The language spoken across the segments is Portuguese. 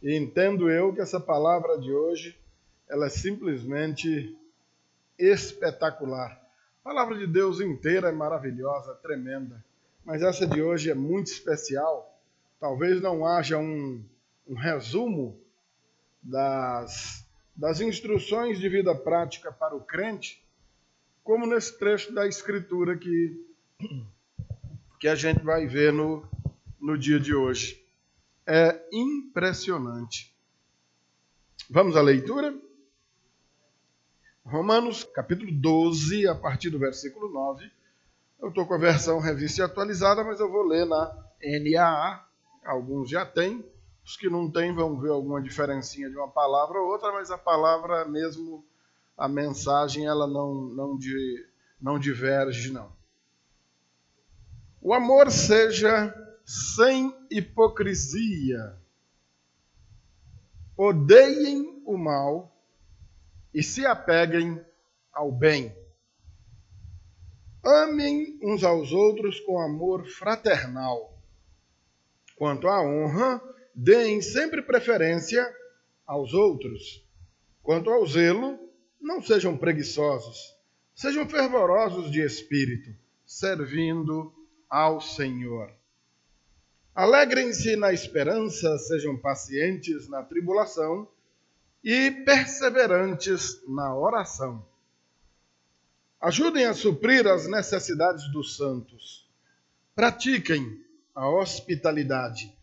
E entendo eu que essa palavra de hoje, ela é simplesmente espetacular. A palavra de Deus inteira é maravilhosa, tremenda. Mas essa de hoje é muito especial. Talvez não haja um resumo das instruções de vida prática para o crente, como nesse trecho da Escritura que a gente vai ver no dia de hoje. É impressionante. Vamos à leitura? Romanos, capítulo 12, a partir do versículo 9. Eu estou com a versão revista e atualizada, mas eu vou ler na NAA. Alguns já têm. Os que não têm vão ver alguma diferencinha de uma palavra ou outra, mas a palavra mesmo, a mensagem, ela não diverge, não. O amor seja sem hipocrisia. Odeiem o mal e se apeguem ao bem. Amem uns aos outros com amor fraternal. Quanto à honra, deem sempre preferência aos outros. Quanto ao zelo, não sejam preguiçosos. Sejam fervorosos de espírito, servindo ao Senhor. Alegrem-se na esperança, sejam pacientes na tribulação e perseverantes na oração. Ajudem a suprir as necessidades dos santos. Pratiquem a hospitalidade.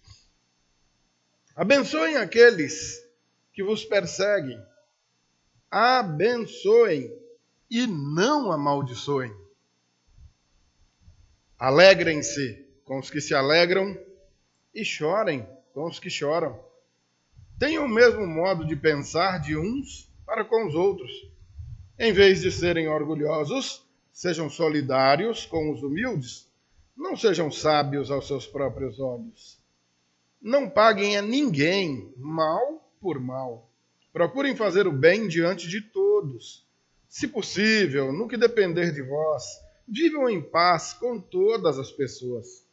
Abençoem aqueles que vos perseguem. Abençoem e não amaldiçoem. Alegrem-se com os que se alegram e chorem com os que choram. Tenham o mesmo modo de pensar de uns para com os outros. Em vez de serem orgulhosos, sejam solidários com os humildes. Não sejam sábios aos seus próprios olhos. Não paguem a ninguém mal por mal. Procurem fazer o bem diante de todos. Se possível, no que depender de vós, vivam em paz com todas as pessoas.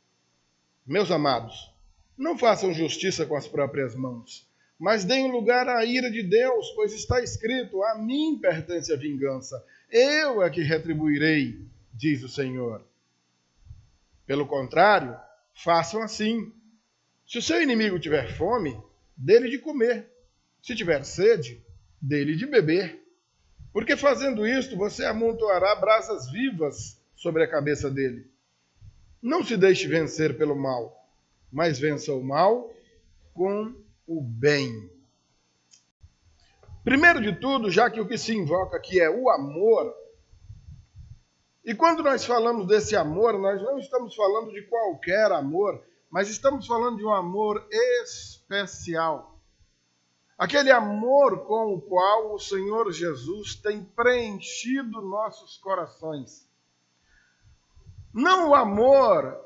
Meus amados, não façam justiça com as próprias mãos, mas deem lugar à ira de Deus, pois está escrito: a mim pertence a vingança, eu é que retribuirei, diz o Senhor. Pelo contrário, façam assim. Se o seu inimigo tiver fome, dê-lhe de comer. Se tiver sede, dê-lhe de beber. Porque fazendo isto, você amontoará brasas vivas sobre a cabeça dele. Não se deixe vencer pelo mal, mas vença o mal com o bem. Primeiro de tudo, já que o que se invoca aqui é o amor, e quando nós falamos desse amor, nós não estamos falando de qualquer amor, mas estamos falando de um amor especial. Aquele amor com o qual o Senhor Jesus tem preenchido nossos corações. Não o amor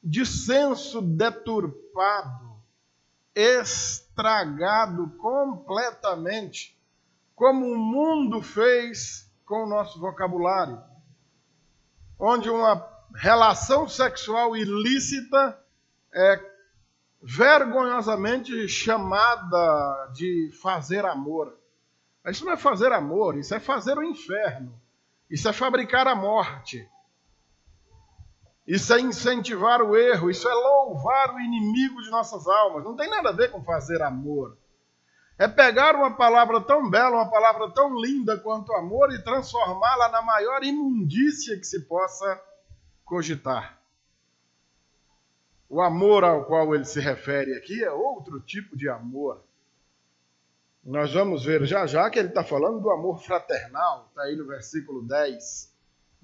de senso deturpado, estragado completamente, como o mundo fez com o nosso vocabulário, onde uma relação sexual ilícita é vergonhosamente chamada de fazer amor. Mas isso não é fazer amor, isso é fazer o inferno, isso é fabricar a morte. Isso é incentivar o erro, isso é louvar o inimigo de nossas almas. Não tem nada a ver com fazer amor. É pegar uma palavra tão bela, uma palavra tão linda quanto amor e transformá-la na maior imundícia que se possa cogitar. O amor ao qual ele se refere aqui é outro tipo de amor. Nós vamos ver já que ele está falando do amor fraternal, está aí no versículo 10.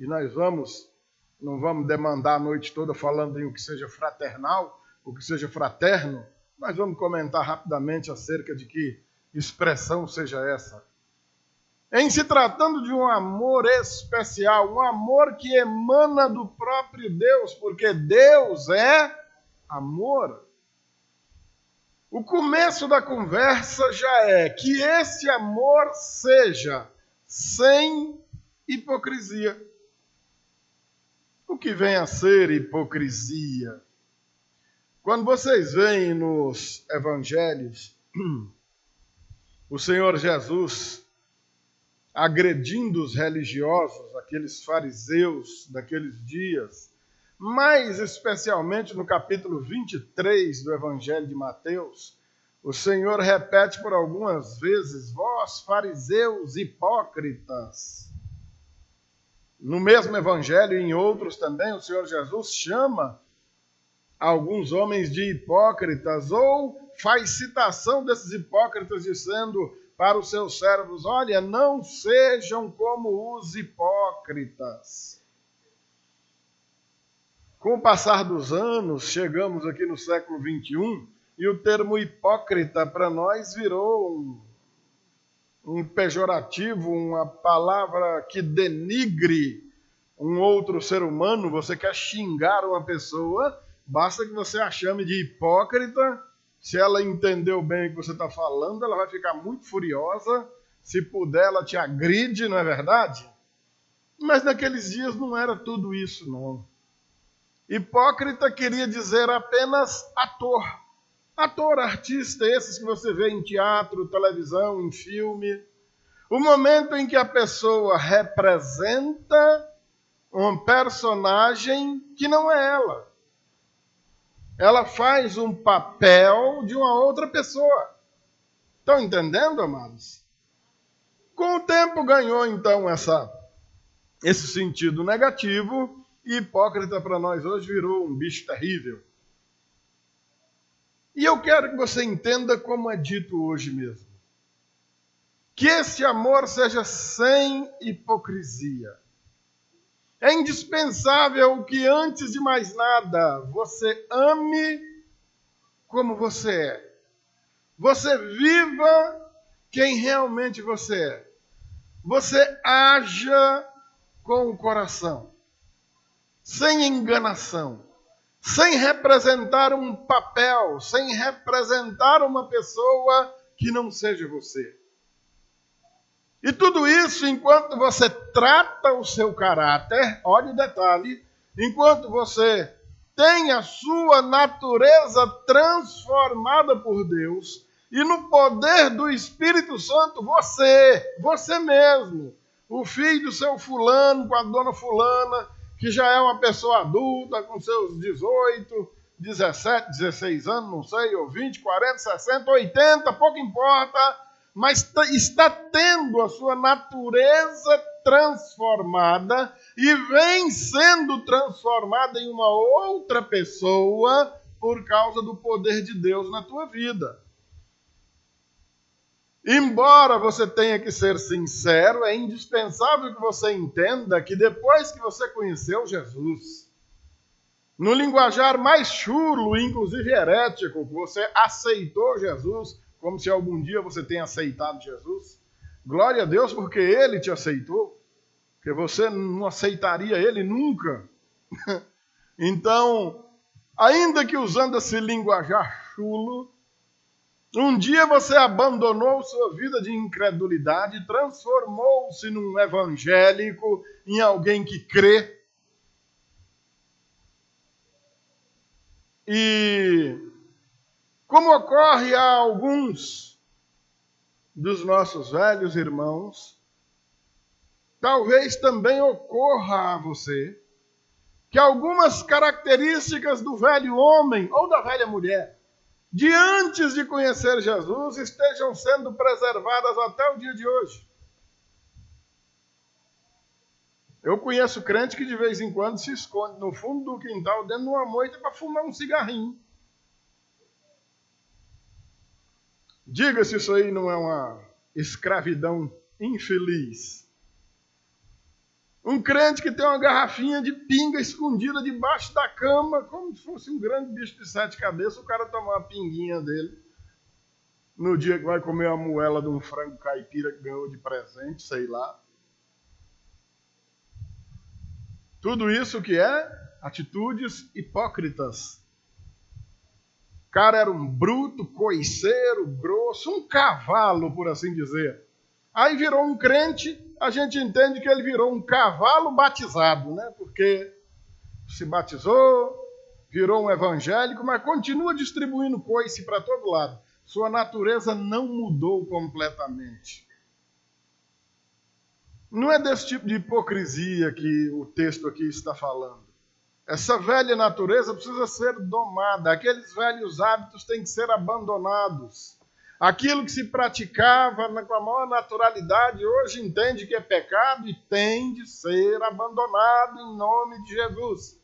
E nós não vamos demandar a noite toda falando em o que seja fraternal, o que seja fraterno. Nós vamos comentar rapidamente acerca de que expressão seja essa. Em se tratando de um amor especial, um amor que emana do próprio Deus, porque Deus é amor. O começo da conversa já é que esse amor seja sem hipocrisia. O que vem a ser hipocrisia? Quando vocês veem nos evangelhos o Senhor Jesus agredindo os religiosos, aqueles fariseus daqueles dias, mais especialmente no capítulo 23 do Evangelho de Mateus, o Senhor repete por algumas vezes: vós, fariseus hipócritas. No mesmo Evangelho e em outros também, o Senhor Jesus chama alguns homens de hipócritas, ou faz citação desses hipócritas dizendo para os seus servos: olha, não sejam como os hipócritas. Com o passar dos anos, chegamos aqui no século XXI e o termo hipócrita para nós virou um pejorativo, uma palavra que denigre um outro ser humano. Você quer xingar uma pessoa, basta que você a chame de hipócrita. Se ela entendeu bem o que você está falando, ela vai ficar muito furiosa. Se puder, ela te agride, não é verdade? Mas naqueles dias não era tudo isso, não. Hipócrita queria dizer apenas ator. Ator, artista, esses que você vê em teatro, televisão, em filme. O momento em que a pessoa representa um personagem que não é ela. Ela faz um papel de uma outra pessoa. Estão entendendo, amados? Com o tempo ganhou, então, esse sentido negativo, e hipócrita para nós hoje virou um bicho terrível. E eu quero que você entenda como é dito hoje mesmo. Que esse amor seja sem hipocrisia. É indispensável que, antes de mais nada, você ame como você é. Você viva quem realmente você é. Você haja com o coração, sem enganação, sem representar um papel, sem representar uma pessoa que não seja você. E tudo isso enquanto você trata o seu caráter, olha o detalhe, enquanto você tem a sua natureza transformada por Deus, e no poder do Espírito Santo, você mesmo, o filho do seu fulano, com a dona fulana, que já é uma pessoa adulta, com seus 18, 17, 16 anos, não sei, ou 20, 40, 60, 80, pouco importa, mas está tendo a sua natureza transformada e vem sendo transformada em uma outra pessoa por causa do poder de Deus na tua vida. Embora você tenha que ser sincero, é indispensável que você entenda que depois que você conheceu Jesus, no linguajar mais chulo, inclusive herético, que você aceitou Jesus, como se algum dia você tenha aceitado Jesus, glória a Deus porque Ele te aceitou, porque você não aceitaria Ele nunca. Então, ainda que usando esse linguajar chulo, um dia você abandonou sua vida de incredulidade, transformou-se num evangélico, em alguém que crê. E, como ocorre a alguns dos nossos velhos irmãos, talvez também ocorra a você que algumas características do velho homem ou da velha mulher, de antes de conhecer Jesus, estejam sendo preservadas até o dia de hoje. Eu conheço crente que de vez em quando se esconde no fundo do quintal, dentro de uma moita, para fumar um cigarrinho. Diga se isso aí não é uma escravidão infeliz. Um crente que tem uma garrafinha de pinga escondida debaixo da cama, como se fosse um grande bicho de 7 cabeças, o cara tomar uma pinguinha dele no dia que vai comer a moela de um frango caipira que ganhou de presente, sei lá. Tudo isso que é atitudes hipócritas. O cara era um bruto, coiceiro, grosso, um cavalo, por assim dizer. Aí virou um crente, a gente entende que ele virou um cavalo batizado, né? Porque se batizou, virou um evangélico, mas continua distribuindo coice para todo lado. Sua natureza não mudou completamente. Não é desse tipo de hipocrisia que o texto aqui está falando. Essa velha natureza precisa ser domada. Aqueles velhos hábitos têm que ser abandonados. Aquilo que se praticava com a maior naturalidade, hoje entende que é pecado e tem de ser abandonado em nome de Jesus.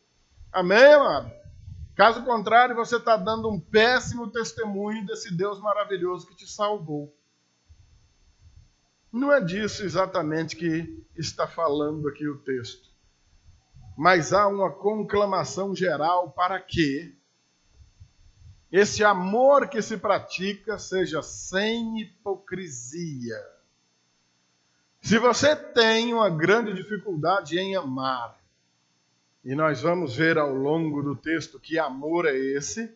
Amém, amado? Caso contrário, você está dando um péssimo testemunho desse Deus maravilhoso que te salvou. Não é disso exatamente que está falando aqui o texto. Mas há uma conclamação geral para que esse amor que se pratica seja sem hipocrisia. Se você tem uma grande dificuldade em amar, e nós vamos ver ao longo do texto que amor é esse,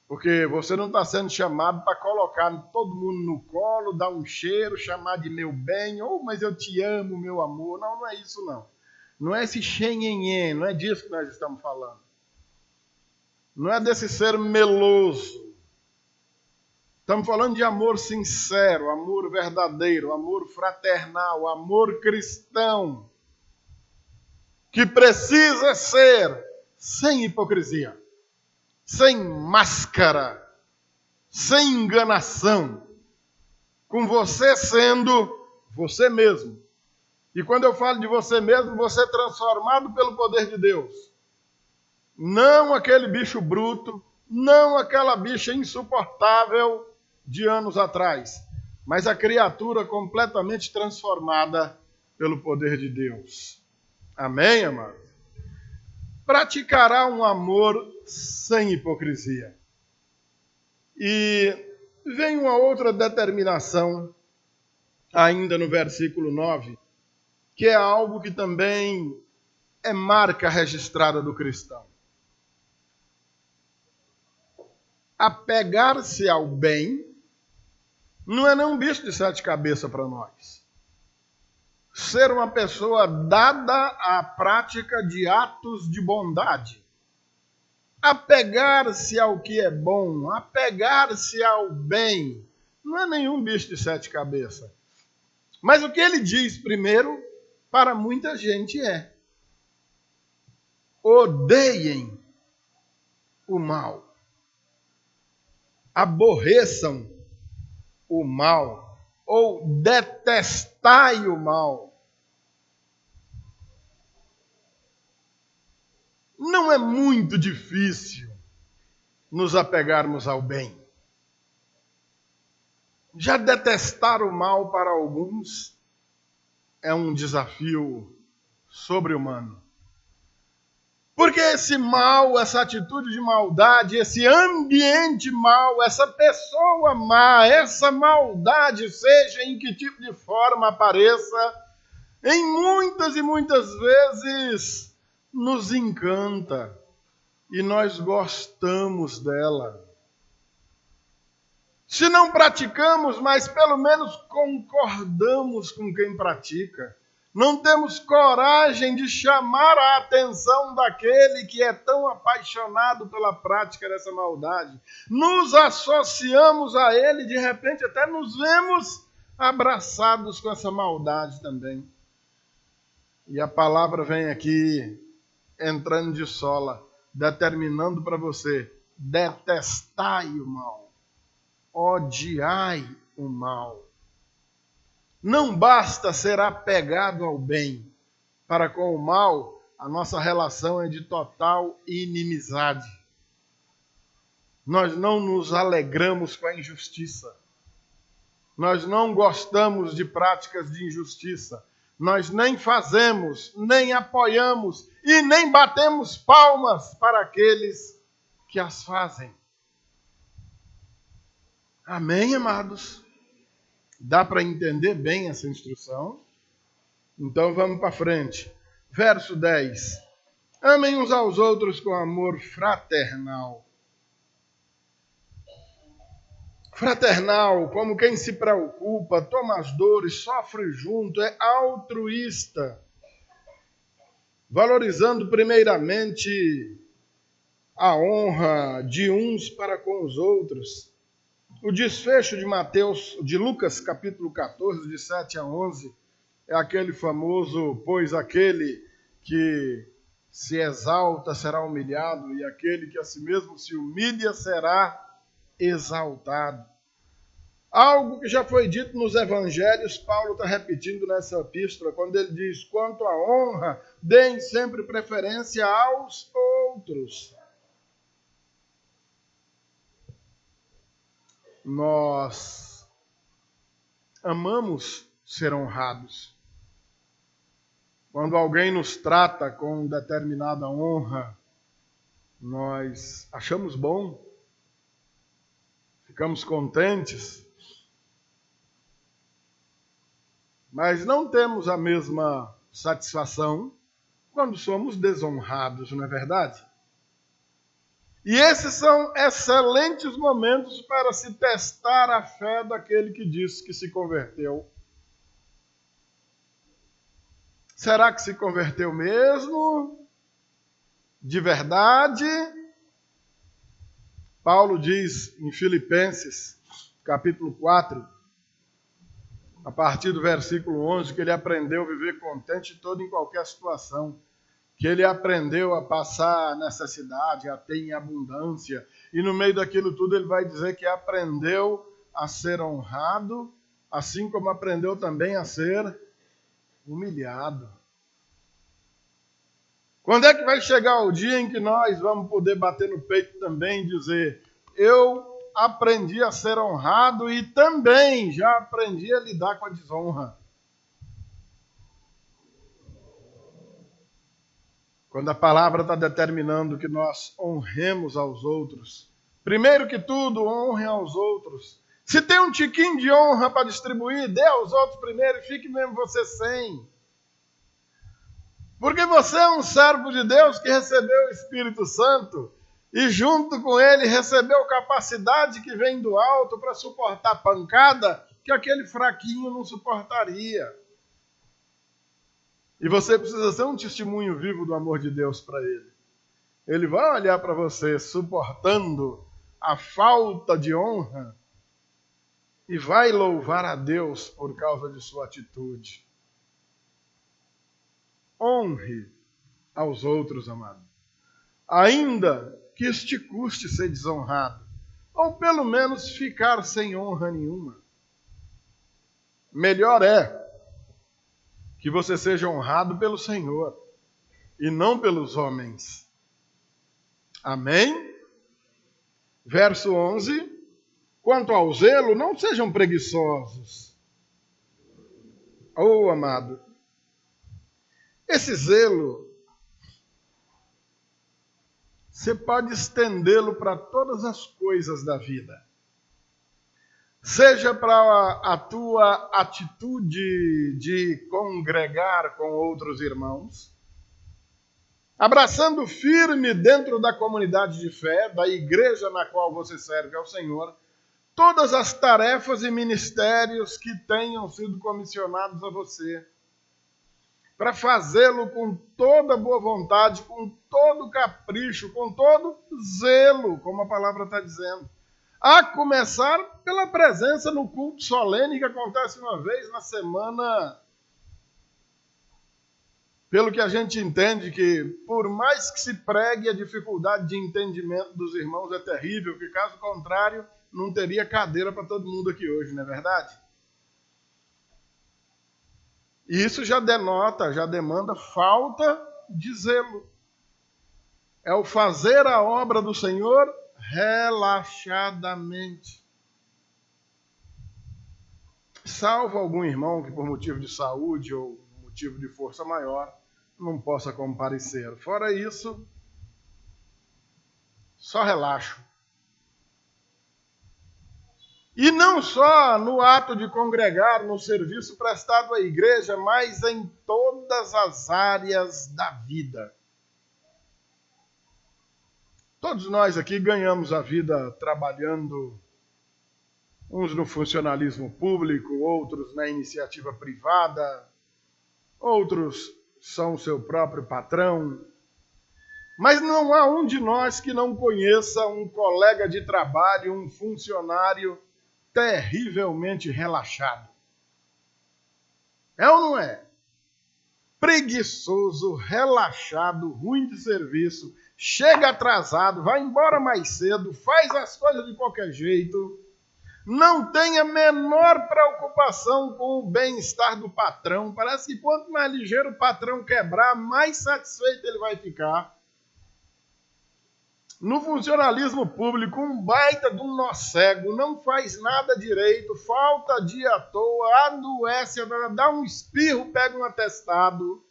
porque você não está sendo chamado para colocar todo mundo no colo, dar um cheiro, chamar de meu bem, ou mas eu te amo, meu amor. Não, não é isso não. Não é esse xenhenhen, não é disso que nós estamos falando. Não é desse ser meloso. Estamos falando de amor sincero, amor verdadeiro, amor fraternal, amor cristão, que precisa ser sem hipocrisia, sem máscara, sem enganação, com você sendo você mesmo. E quando eu falo de você mesmo, você é transformado pelo poder de Deus. Não aquele bicho bruto, não aquela bicha insuportável de anos atrás, mas a criatura completamente transformada pelo poder de Deus. Amém, amado? Praticará um amor sem hipocrisia. E vem uma outra determinação, ainda no versículo 9, que é algo que também é marca registrada do cristão. Apegar-se ao bem não é nem um bicho de sete cabeças para nós. Ser uma pessoa dada à prática de atos de bondade. Apegar-se ao que é bom, apegar-se ao bem, não é nenhum bicho de sete cabeças. Mas o que ele diz primeiro, para muita gente é: odeiem o mal. Aborreçam o mal, ou detestai o mal. Não é muito difícil nos apegarmos ao bem. Já detestar o mal para alguns é um desafio sobre-humano. Porque esse mal, essa atitude de maldade, esse ambiente mal, essa pessoa má, essa maldade, seja em que tipo de forma apareça, em muitas e muitas vezes nos encanta e nós gostamos dela. Se não praticamos, mas pelo menos concordamos com quem pratica. Não temos coragem de chamar a atenção daquele que é tão apaixonado pela prática dessa maldade. Nos associamos a ele, de repente até nos vemos abraçados com essa maldade também. E a palavra vem aqui entrando de sola, determinando para você: detestai o mal, odiai o mal. Não basta ser apegado ao bem. Para com o mal, a nossa relação é de total inimizade. Nós não nos alegramos com a injustiça. Nós não gostamos de práticas de injustiça. Nós nem fazemos, nem apoiamos e nem batemos palmas para aqueles que as fazem. Amém, amados? Dá para entender bem essa instrução? Então vamos para frente. Verso 10. Amem uns aos outros com amor fraternal. Fraternal, como quem se preocupa, toma as dores, sofre junto, é altruísta. Valorizando primeiramente a honra de uns para com os outros. O desfecho de Lucas, capítulo 14, de 7 a 11, é aquele famoso: pois aquele que se exalta será humilhado, e aquele que a si mesmo se humilha será exaltado. Algo que já foi dito nos evangelhos, Paulo está repetindo nessa epístola, quando ele diz: quanto à honra, deem sempre preferência aos outros. Nós amamos ser honrados. Quando alguém nos trata com determinada honra, nós achamos bom, ficamos contentes, mas não temos a mesma satisfação quando somos desonrados, não é verdade? E esses são excelentes momentos para se testar a fé daquele que disse que se converteu. Será que se converteu mesmo? De verdade? Paulo diz em Filipenses, capítulo 4, a partir do versículo 11, que ele aprendeu a viver contente em qualquer situação, que ele aprendeu a passar necessidade, a ter em abundância, e no meio daquilo tudo ele vai dizer que aprendeu a ser honrado, assim como aprendeu também a ser humilhado. Quando é que vai chegar o dia em que nós vamos poder bater no peito também e dizer: eu aprendi a ser honrado e também já aprendi a lidar com a desonra? Quando a palavra está determinando que nós honremos aos outros, primeiro que tudo, honre aos outros. Se tem um tiquinho de honra para distribuir, dê aos outros primeiro e fique mesmo você sem. Porque você é um servo de Deus que recebeu o Espírito Santo e junto com ele recebeu capacidade que vem do alto para suportar pancada que aquele fraquinho não suportaria. E você precisa ser um testemunho vivo do amor de Deus para ele. Ele vai olhar para você suportando a falta de honra e vai louvar a Deus por causa de sua atitude. Honre aos outros, amado. Ainda que isso te custe ser desonrado, ou pelo menos ficar sem honra nenhuma. Melhor é que você seja honrado pelo Senhor e não pelos homens. Amém? Verso 11. Quanto ao zelo, não sejam preguiçosos. Oh, amado, esse zelo, você pode estendê-lo para todas as coisas da vida. Seja para a tua atitude de congregar com outros irmãos, abraçando firme dentro da comunidade de fé, da igreja na qual você serve ao Senhor, todas as tarefas e ministérios que tenham sido comissionados a você, para fazê-lo com toda boa vontade, com todo capricho, com todo zelo, como a palavra está dizendo. A começar pela presença no culto solene que acontece uma vez na semana. Pelo que a gente entende que, por mais que se pregue, a dificuldade de entendimento dos irmãos é terrível, que caso contrário, não teria cadeira para todo mundo aqui hoje, não é verdade? E isso já demanda falta de zelo. É o fazer a obra do Senhor relaxadamente. Salvo algum irmão que por motivo de saúde ou motivo de força maior não possa comparecer. Fora isso, só relaxo. E não só no ato de congregar, no serviço prestado à igreja, mas em todas as áreas da vida. Todos nós aqui ganhamos a vida trabalhando, uns no funcionalismo público, outros na iniciativa privada, outros são seu próprio patrão. Mas não há um de nós que não conheça um colega de trabalho, um funcionário terrivelmente relaxado. É ou não é? Preguiçoso, relaxado, ruim de serviço, chega atrasado, vai embora mais cedo, faz as coisas de qualquer jeito, não tem a menor preocupação com o bem-estar do patrão. Parece que quanto mais ligeiro o patrão quebrar, mais satisfeito ele vai ficar. No funcionalismo público, um baita de um nó cego, não faz nada direito, falta dia à toa, adoece, dá um espirro, pega um atestado.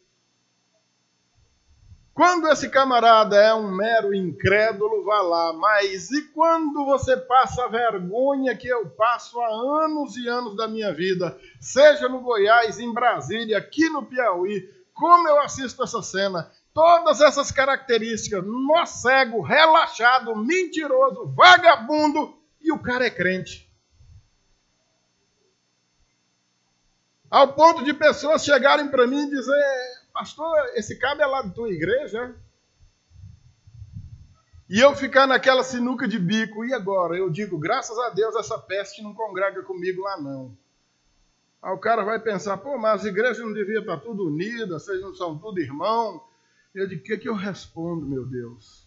Quando esse camarada é um mero incrédulo, vá lá. Mas e quando você passa a vergonha que eu passo há anos e anos da minha vida, seja no Goiás, em Brasília, aqui no Piauí, como eu assisto essa cena? Todas essas características, nó cego, relaxado, mentiroso, vagabundo, e o cara é crente. Ao ponto de pessoas chegarem para mim e dizer: pastor, esse cabo é lá da tua igreja? E eu ficar naquela sinuca de bico, e agora? Eu digo: graças a Deus essa peste não congrega comigo lá não. Aí o cara vai pensar: pô, mas as igrejas não deviam estar tudo unidas, vocês não são tudo irmão? Eu digo: o que eu respondo, meu Deus?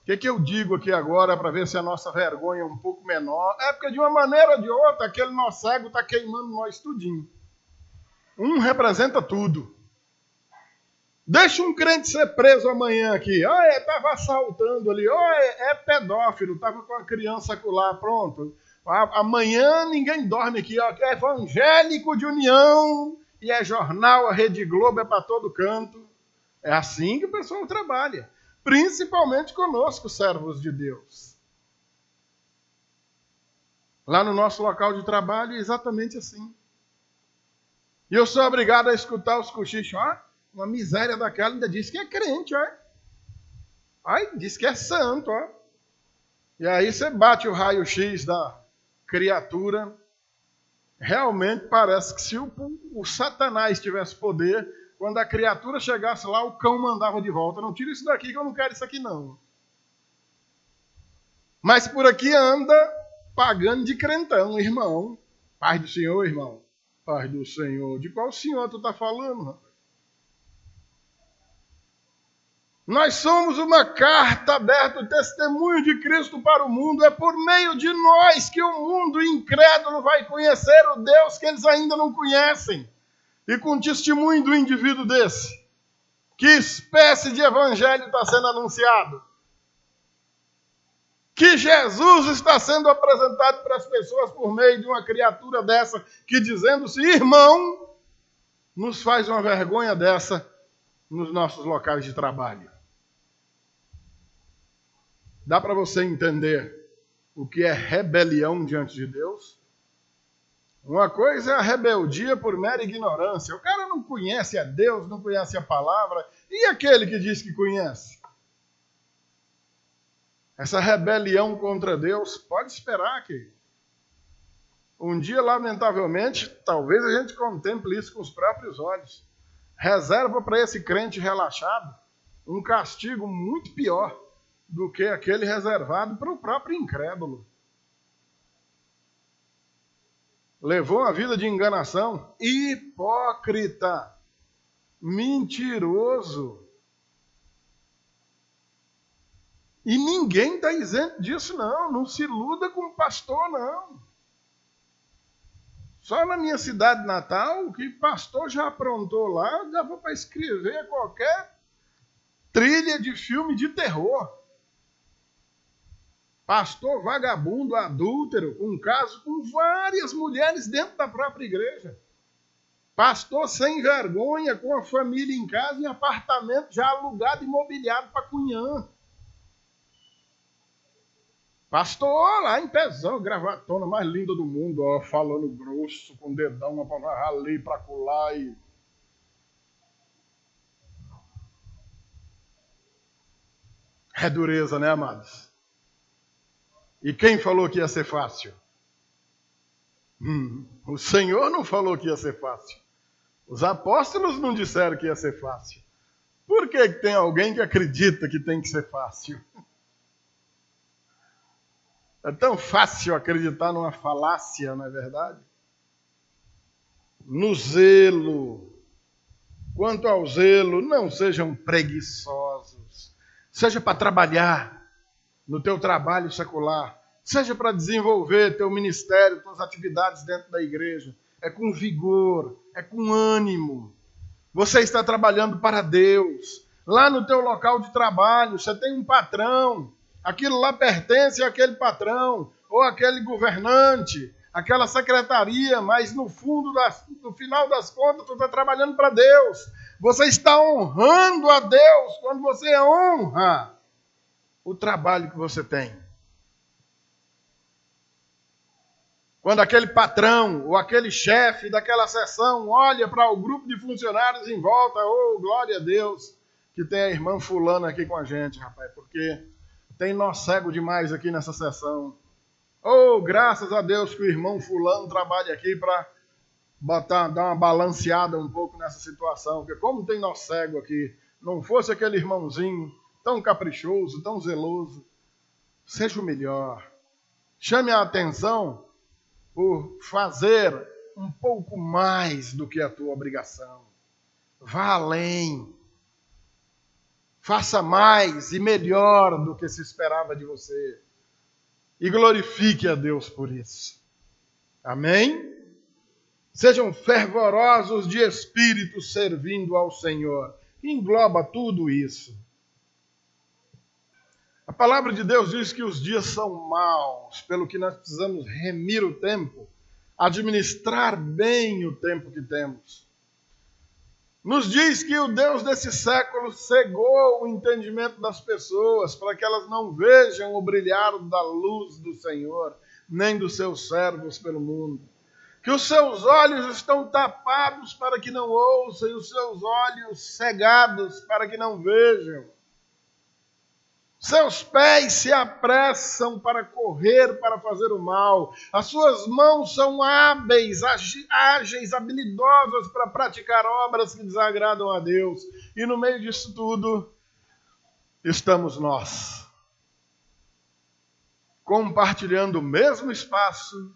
O que eu digo aqui agora para ver se a nossa vergonha é um pouco menor? É porque de uma maneira ou de outra, aquele nó cego está queimando nós tudinho. Um representa tudo. Deixa um crente ser preso amanhã aqui. Olha, estava assaltando ali. Olha, é pedófilo, estava com a criança acolá, pronto. Amanhã ninguém dorme aqui. Ó, é evangélico de união, e é jornal, a Rede Globo é para todo canto. É assim que o pessoal trabalha. Principalmente conosco, servos de Deus. Lá no nosso local de trabalho é exatamente assim. E eu sou obrigado a escutar os cochichos. Uma miséria daquela, ainda diz que é crente, ó. Ai, diz que é santo, ó. E aí você bate o raio-x da criatura. Realmente parece que se o Satanás tivesse poder, quando a criatura chegasse lá, o cão mandava de volta: não tira isso daqui que eu não quero isso aqui não. Mas por aqui anda pagando de crentão, irmão. Paz do Senhor, irmão. Paz do Senhor. De qual Senhor tu está falando, rapaz? Nós somos uma carta aberta, o testemunho de Cristo para o mundo. É por meio de nós que o mundo incrédulo vai conhecer o Deus que eles ainda não conhecem. E com o testemunho do indivíduo desse, que espécie de evangelho está sendo anunciado? Que Jesus está sendo apresentado para as pessoas por meio de uma criatura dessa, que, dizendo-se irmão, nos faz uma vergonha dessa nos nossos locais de trabalho. Dá para você entender o que é rebelião diante de Deus? Uma coisa é a rebeldia por mera ignorância. O cara não conhece a Deus, não conhece a palavra. E aquele que diz que conhece? Essa rebelião contra Deus, pode esperar que um dia, lamentavelmente, talvez a gente contemple isso com os próprios olhos. Reserva para esse crente relaxado um castigo muito pior do que aquele reservado para o próprio incrédulo. Levou a vida de enganação, hipócrita, mentiroso. E ninguém está isento disso, não. Não se iluda com o pastor, não. Só na minha cidade natal, o que pastor já aprontou lá, dava para escrever qualquer trilha de filme de terror. Pastor vagabundo, adúltero, um caso com várias mulheres dentro da própria igreja. Pastor sem vergonha, com a família em casa, em apartamento já alugado e mobiliado para cunhã. Pastor lá em pezão, gravatona mais linda do mundo, ó, falando grosso, com o dedão ali para colar e... É dureza, né, amados? E quem falou que ia ser fácil? O Senhor não falou que ia ser fácil. Os apóstolos não disseram que ia ser fácil. Por que tem alguém que acredita que tem que ser fácil? É tão fácil acreditar numa falácia, não é verdade? No zelo. Quanto ao zelo, não sejam preguiçosos. Seja para trabalhar no teu trabalho secular, seja para desenvolver teu ministério, tuas atividades dentro da igreja. É com vigor, é com ânimo. Você está trabalhando para Deus. Lá no teu local de trabalho, você tem um patrão. Aquilo lá pertence àquele patrão, ou àquele governante, aquela secretaria, mas no final das contas, tu está trabalhando para Deus. Você está honrando a Deus quando você honra o trabalho que você tem. Quando aquele patrão ou aquele chefe daquela seção olha para o grupo de funcionários em volta, oh, glória a Deus, que tem a irmã fulana aqui com a gente, rapaz, porque tem nó cego demais aqui nessa seção. Oh, graças a Deus que o irmão fulano trabalha aqui para dar uma balanceada um pouco nessa situação, porque como tem nó cego aqui, não fosse aquele irmãozinho tão caprichoso, tão zeloso, seja o melhor. Chame a atenção por fazer um pouco mais do que a tua obrigação. Vá além. Faça mais e melhor do que se esperava de você. E glorifique a Deus por isso. Amém? Sejam fervorosos de espírito servindo ao Senhor. Engloba tudo isso. A palavra de Deus diz que os dias são maus, pelo que nós precisamos remir o tempo, administrar bem o tempo que temos. Nos diz que o Deus desse século cegou o entendimento das pessoas para que elas não vejam o brilhar da luz do Senhor, nem dos seus servos pelo mundo. Que os seus olhos estão tapados para que não ouçam e os seus olhos cegados para que não vejam. Seus pés se apressam para correr, para fazer o mal. As suas mãos são hábeis, ágeis, habilidosas para praticar obras que desagradam a Deus. E no meio disso tudo, estamos nós. Compartilhando o mesmo espaço,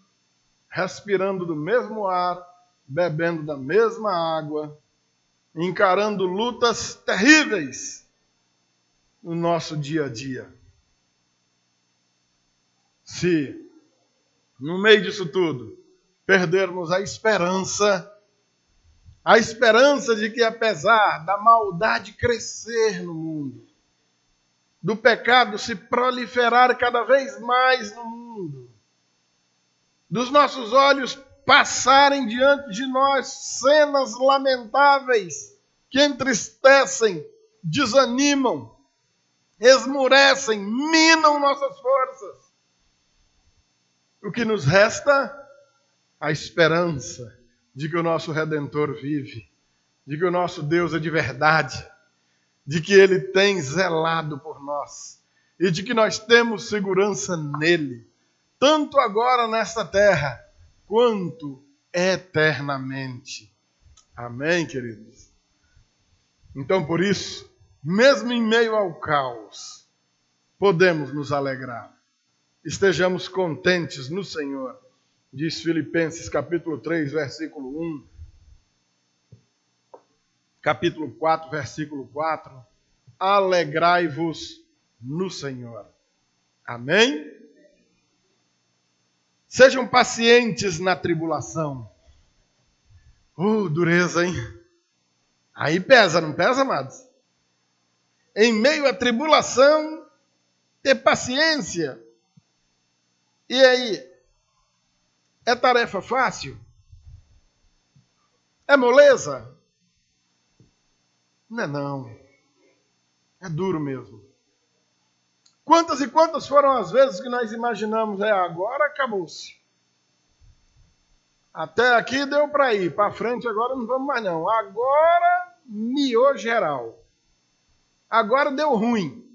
respirando do mesmo ar, bebendo da mesma água, encarando lutas terríveis no nosso dia a dia. Se, no meio disso tudo, perdermos a esperança de que apesar da maldade crescer no mundo, do pecado se proliferar cada vez mais no mundo, dos nossos olhos passarem diante de nós cenas lamentáveis que entristecem, desanimam, esmurecem, minam nossas forças. O que nos resta? A esperança de que o nosso Redentor vive, de que o nosso Deus é de verdade, de que Ele tem zelado por nós e de que nós temos segurança nele, tanto agora nesta terra, quanto eternamente. Amém, queridos? Então, por isso, mesmo em meio ao caos, podemos nos alegrar. Estejamos contentes no Senhor. Diz Filipenses capítulo 3, versículo 1. Capítulo 4, versículo 4. Alegrai-vos no Senhor. Amém? Sejam pacientes na tribulação. Dureza, hein? Aí pesa, não pesa, amados? Em meio à tribulação, ter paciência. E aí? É tarefa fácil? É moleza? Não é não. É duro mesmo. Quantas e quantas foram as vezes que nós imaginamos, agora acabou-se. Até aqui deu para ir, para frente agora não vamos mais não. Agora miou geral. Agora deu ruim.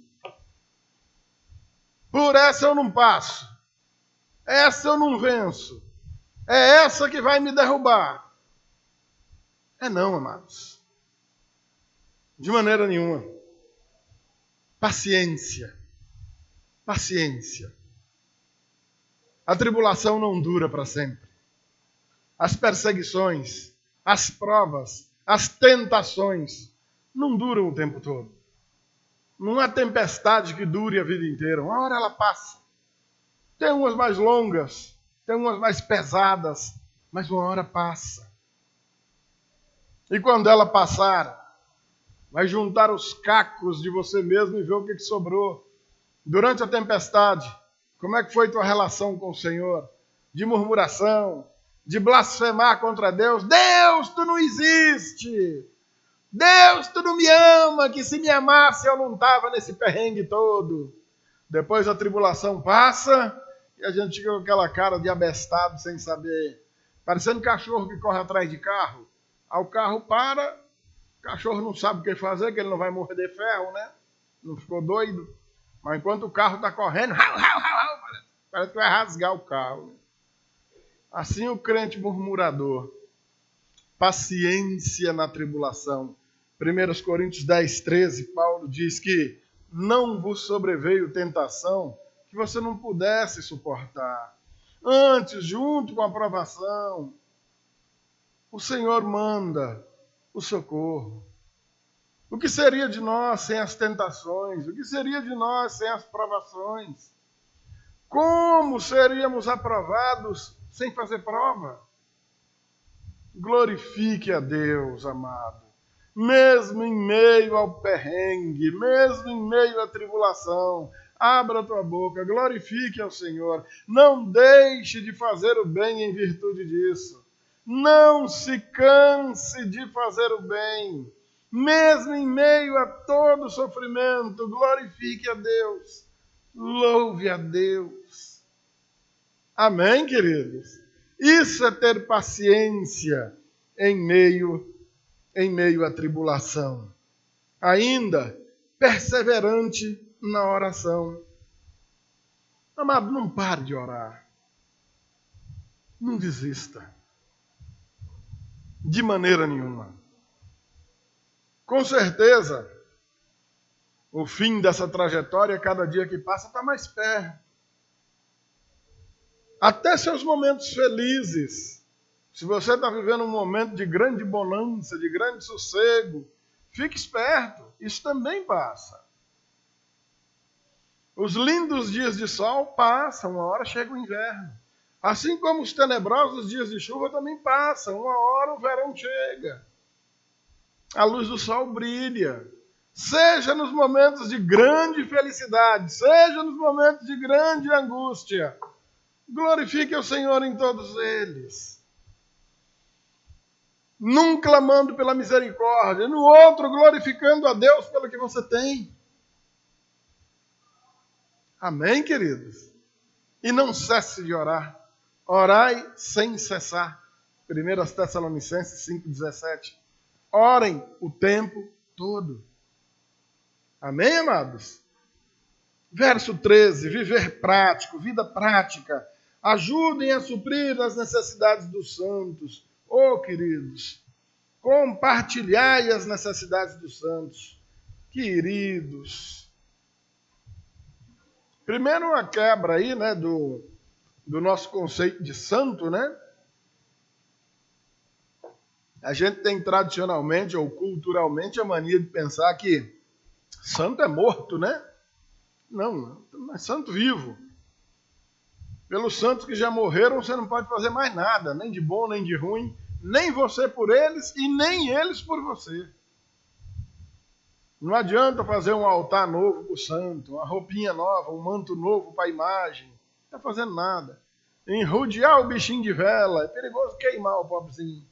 Por essa eu não passo. Essa eu não venço. É essa que vai me derrubar. É não, amados. De maneira nenhuma. Paciência. Paciência. A tribulação não dura para sempre. As perseguições, as provas, as tentações não duram o tempo todo. Não há tempestade que dure a vida inteira. Uma hora ela passa. Tem umas mais longas, tem umas mais pesadas, mas uma hora passa. E quando ela passar, vai juntar os cacos de você mesmo e ver o que sobrou. Durante a tempestade, como é que foi tua relação com o Senhor? De murmuração, de blasfemar contra Deus. Deus, tu não existe! Deus, tu não me ama, que se me amasse eu não estava nesse perrengue todo. Depois a tribulação passa e a gente fica com aquela cara de abestado sem saber. Parecendo cachorro que corre atrás de carro. Aí o carro para, o cachorro não sabe o que fazer, que ele não vai morrer de ferro, né? Não ficou doido? Mas enquanto o carro está correndo, parece que vai rasgar o carro. Assim o crente murmurador. Paciência na tribulação. 1 Coríntios 10, 13, Paulo diz que não vos sobreveio tentação que você não pudesse suportar. Antes, junto com a provação, o Senhor manda o socorro. O que seria de nós sem as tentações? O que seria de nós sem as provações? Como seríamos aprovados sem fazer prova? Glorifique a Deus, amado. Mesmo em meio ao perrengue, mesmo em meio à tribulação, abra a tua boca, glorifique ao Senhor. Não deixe de fazer o bem em virtude disso. Não se canse de fazer o bem. Mesmo em meio a todo sofrimento, glorifique a Deus. Louve a Deus. Amém, queridos? Isso é ter paciência em meio à tribulação. Ainda, perseverante na oração. Amado, não pare de orar. Não desista. De maneira nenhuma. Com certeza, o fim dessa trajetória, cada dia que passa, está mais perto. Até seus momentos felizes. Se você está vivendo um momento de grande bonança, de grande sossego, fique esperto, isso também passa. Os lindos dias de sol passam, uma hora chega o inverno. Assim como os tenebrosos dias de chuva também passam, uma hora o verão chega. A luz do sol brilha. Seja nos momentos de grande felicidade, seja nos momentos de grande angústia. Glorifique ao Senhor em todos eles. Num clamando pela misericórdia, no outro glorificando a Deus pelo que você tem. Amém, queridos? E não cesse de orar. Orai sem cessar. 1 Tessalonicenses 5,17. Orem o tempo todo. Amém, amados? Verso 13. Viver prático, vida prática. Ajudem a suprir as necessidades dos santos. Oh, queridos, compartilhai as necessidades dos santos. Queridos. Primeiro uma quebra aí, né, do nosso conceito de santo, né? A gente tem tradicionalmente ou culturalmente a mania de pensar que santo é morto, né? Não é santo vivo. Pelos santos que já morreram, você não pode fazer mais nada, nem de bom, nem de ruim, nem você por eles e nem eles por você. Não adianta fazer um altar novo para o santo, uma roupinha nova, um manto novo para a imagem. Não está fazendo nada. Enrodear o bichinho de vela, é perigoso queimar o pobrezinho.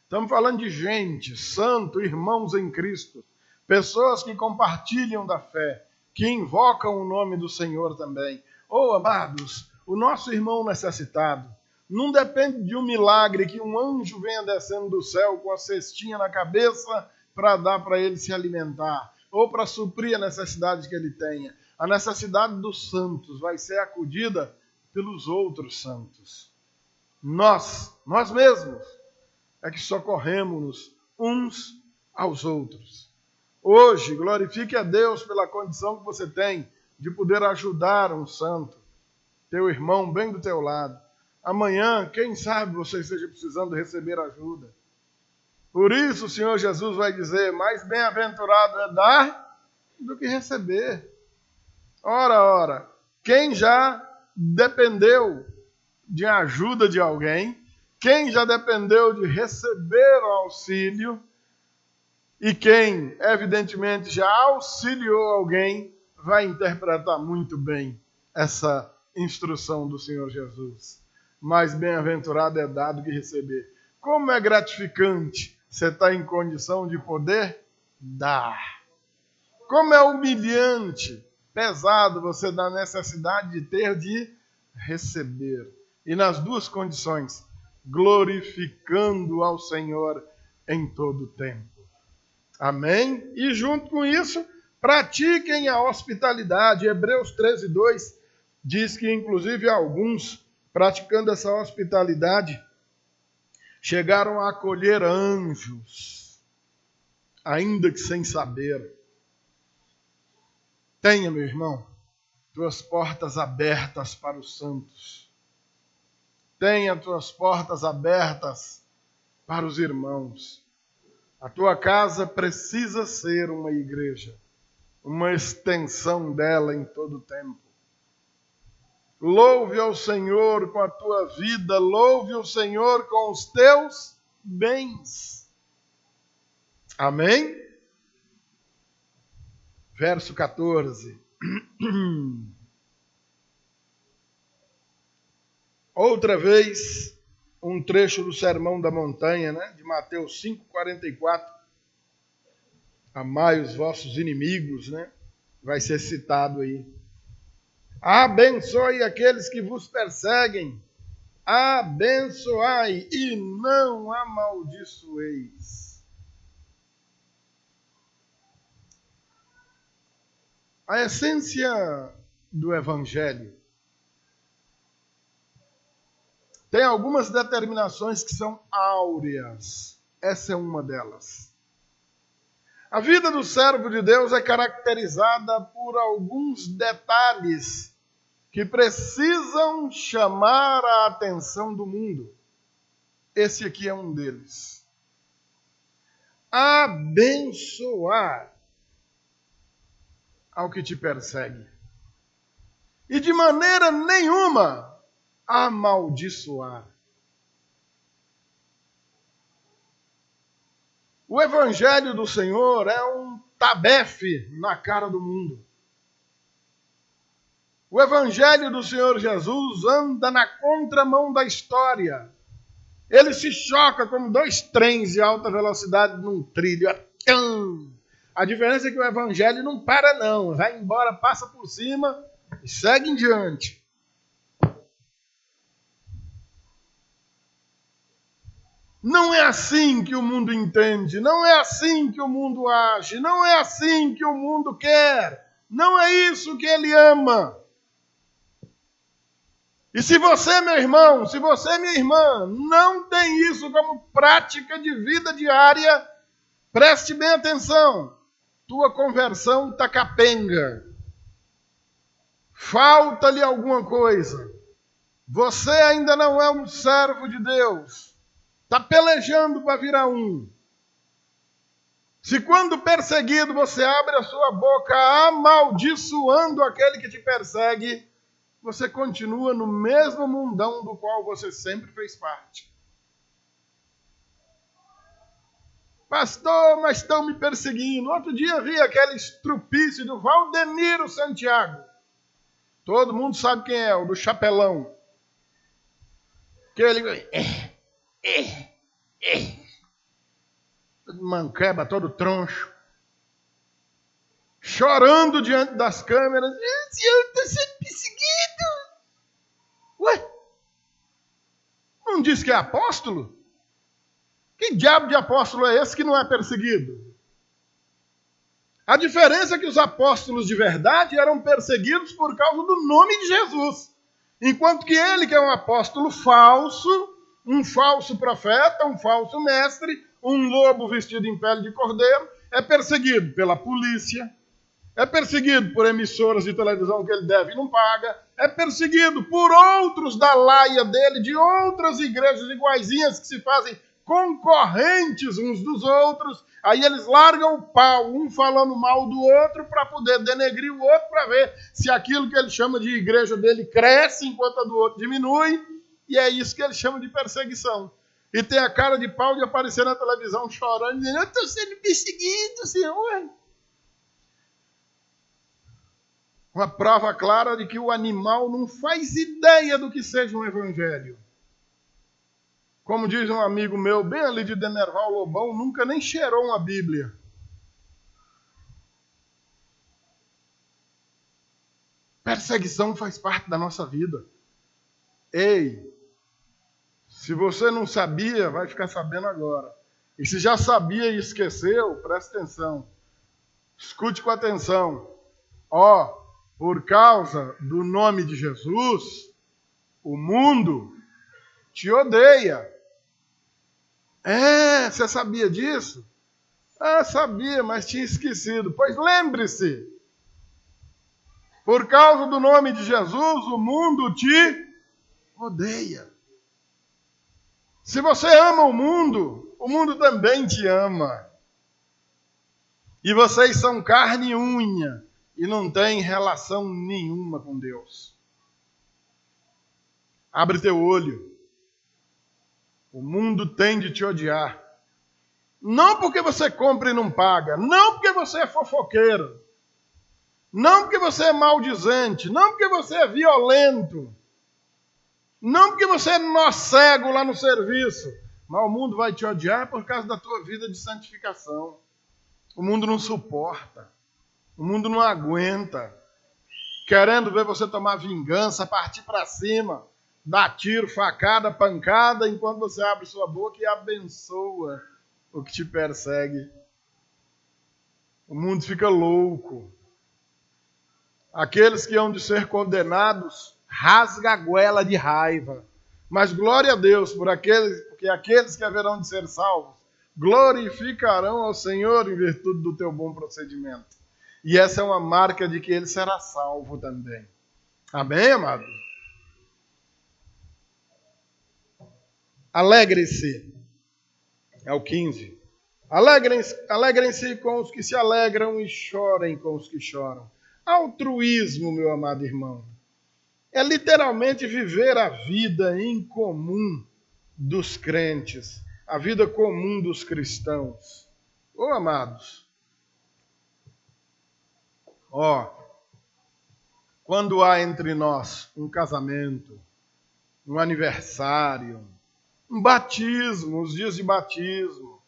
Estamos falando de gente, santo, irmãos em Cristo, pessoas que compartilham da fé, que invocam o nome do Senhor também. Oh, amados, o nosso irmão necessitado não depende de um milagre que um anjo venha descendo do céu com a cestinha na cabeça para dar para ele se alimentar, ou para suprir a necessidade que ele tenha. A necessidade dos santos vai ser acudida pelos outros santos. Nós mesmos, é que socorremos-nos uns aos outros. Hoje, glorifique a Deus pela condição que você tem de poder ajudar um santo. teu irmão bem do teu lado. Amanhã, quem sabe você esteja precisando receber ajuda. Por isso o Senhor Jesus vai dizer, mais bem-aventurado é dar do que receber. Ora, quem já dependeu de ajuda de alguém, quem já dependeu de receber o auxílio, e quem, evidentemente, já auxiliou alguém, vai interpretar muito bem essa instrução do Senhor Jesus. Mais bem-aventurado é dar do que receber. Como é gratificante você estar em condição de poder dar. Como é humilhante, pesado você dar necessidade de ter de receber. E nas duas condições, glorificando ao Senhor em todo o tempo. Amém? E junto com isso, pratiquem a hospitalidade. Hebreus 13:2 diz que, inclusive, alguns, praticando essa hospitalidade, chegaram a acolher anjos, ainda que sem saber. Tenha, meu irmão, tuas portas abertas para os santos. Tenha tuas portas abertas para os irmãos. A tua casa precisa ser uma igreja, uma extensão dela em todo o tempo. Louve ao Senhor com a tua vida, louve o Senhor com os teus bens. Amém? Verso 14. Outra vez, um trecho do Sermão da Montanha, de Mateus 5:44. Amai os vossos inimigos, vai ser citado aí. Abençoe aqueles que vos perseguem. Abençoai e não amaldiçoeis. A essência do Evangelho tem algumas determinações que são áureas. Essa é uma delas. A vida do servo de Deus é caracterizada por alguns detalhes que precisam chamar a atenção do mundo. Esse aqui é um deles. Abençoar ao que te persegue. E de maneira nenhuma amaldiçoar. O Evangelho do Senhor é um tabefe na cara do mundo. O Evangelho do Senhor Jesus anda na contramão da história. Ele se choca como dois trens de alta velocidade num trilho. A diferença é que o Evangelho não para não. Vai embora, passa por cima e segue em diante. Não é assim que o mundo entende, não é assim que o mundo age, não é assim que o mundo quer, não é isso que ele ama. E se você, meu irmão, se você, minha irmã, não tem isso como prática de vida diária, preste bem atenção, tua conversão está capenga. Falta-lhe alguma coisa. Você ainda não é um servo de Deus. Está pelejando para virar um. Se quando perseguido você abre a sua boca amaldiçoando aquele que te persegue, você continua no mesmo mundão do qual você sempre fez parte. Pastor, mas estão me perseguindo. Outro dia vi aquele estrupício do Valdemiro Santiago. Todo mundo sabe quem é, o do chapelão. Que ele... Todo manqueba, todo troncho. Chorando diante das câmeras. O senhor está sendo perseguido. Ué? Não diz que é apóstolo? Que diabo de apóstolo é esse que não é perseguido? A diferença é que os apóstolos de verdade eram perseguidos por causa do nome de Jesus. Enquanto que ele, que é um apóstolo falso, um falso profeta, um falso mestre, um lobo vestido em pele de cordeiro, é perseguido pela polícia, É perseguido por emissoras de televisão que ele deve e não paga. É perseguido por outros da laia dele, de outras igrejas iguaizinhas que se fazem concorrentes uns dos outros. Aí eles largam o pau, um falando mal do outro para poder denegrir o outro, para ver se aquilo que ele chama de igreja dele cresce enquanto a do outro diminui. E é isso que ele chama de perseguição. E tem a cara de pau de aparecer na televisão chorando, dizendo: eu estou sendo perseguido, Senhor. Uma prova clara de que o animal não faz ideia do que seja um evangelho. Como diz um amigo meu, bem ali de Denerval Lobão, nunca nem cheirou uma Bíblia. Perseguição faz parte da nossa vida. Ei, se você não sabia, vai ficar sabendo agora. E se já sabia e esqueceu, presta atenção. Escute com atenção. Por causa do nome de Jesus, o mundo te odeia. Você sabia disso? Sabia, mas tinha esquecido. Pois lembre-se, por causa do nome de Jesus, o mundo te odeia. Se você ama o mundo também te ama. E vocês são carne e unha e não têm relação nenhuma com Deus. Abre teu olho. O mundo tem de te odiar. Não porque você compra e não paga. Não porque você é fofoqueiro. Não porque você é maldizente. Não porque você é violento. Não porque você é nó cego lá no serviço. Mas o mundo vai te odiar por causa da tua vida de santificação. O mundo não suporta. O mundo não aguenta. Querendo ver você tomar vingança, partir para cima. Dá tiro, facada, pancada, enquanto você abre sua boca e abençoa o que te persegue. O mundo fica louco. Aqueles que hão de ser condenados, rasga a goela de raiva. Mas glória a Deus, porque aqueles que haverão de ser salvos, glorificarão ao Senhor em virtude do teu bom procedimento. E essa é uma marca de que ele será salvo também. Amém, amado? Alegrem-se. É o 15. Alegrem-se com os que se alegram e chorem com os que choram. Altruísmo, meu amado irmão, é literalmente viver a vida em comum dos crentes, a vida comum dos cristãos. Amados, quando há entre nós um casamento, um aniversário, um batismo, os dias de batismo,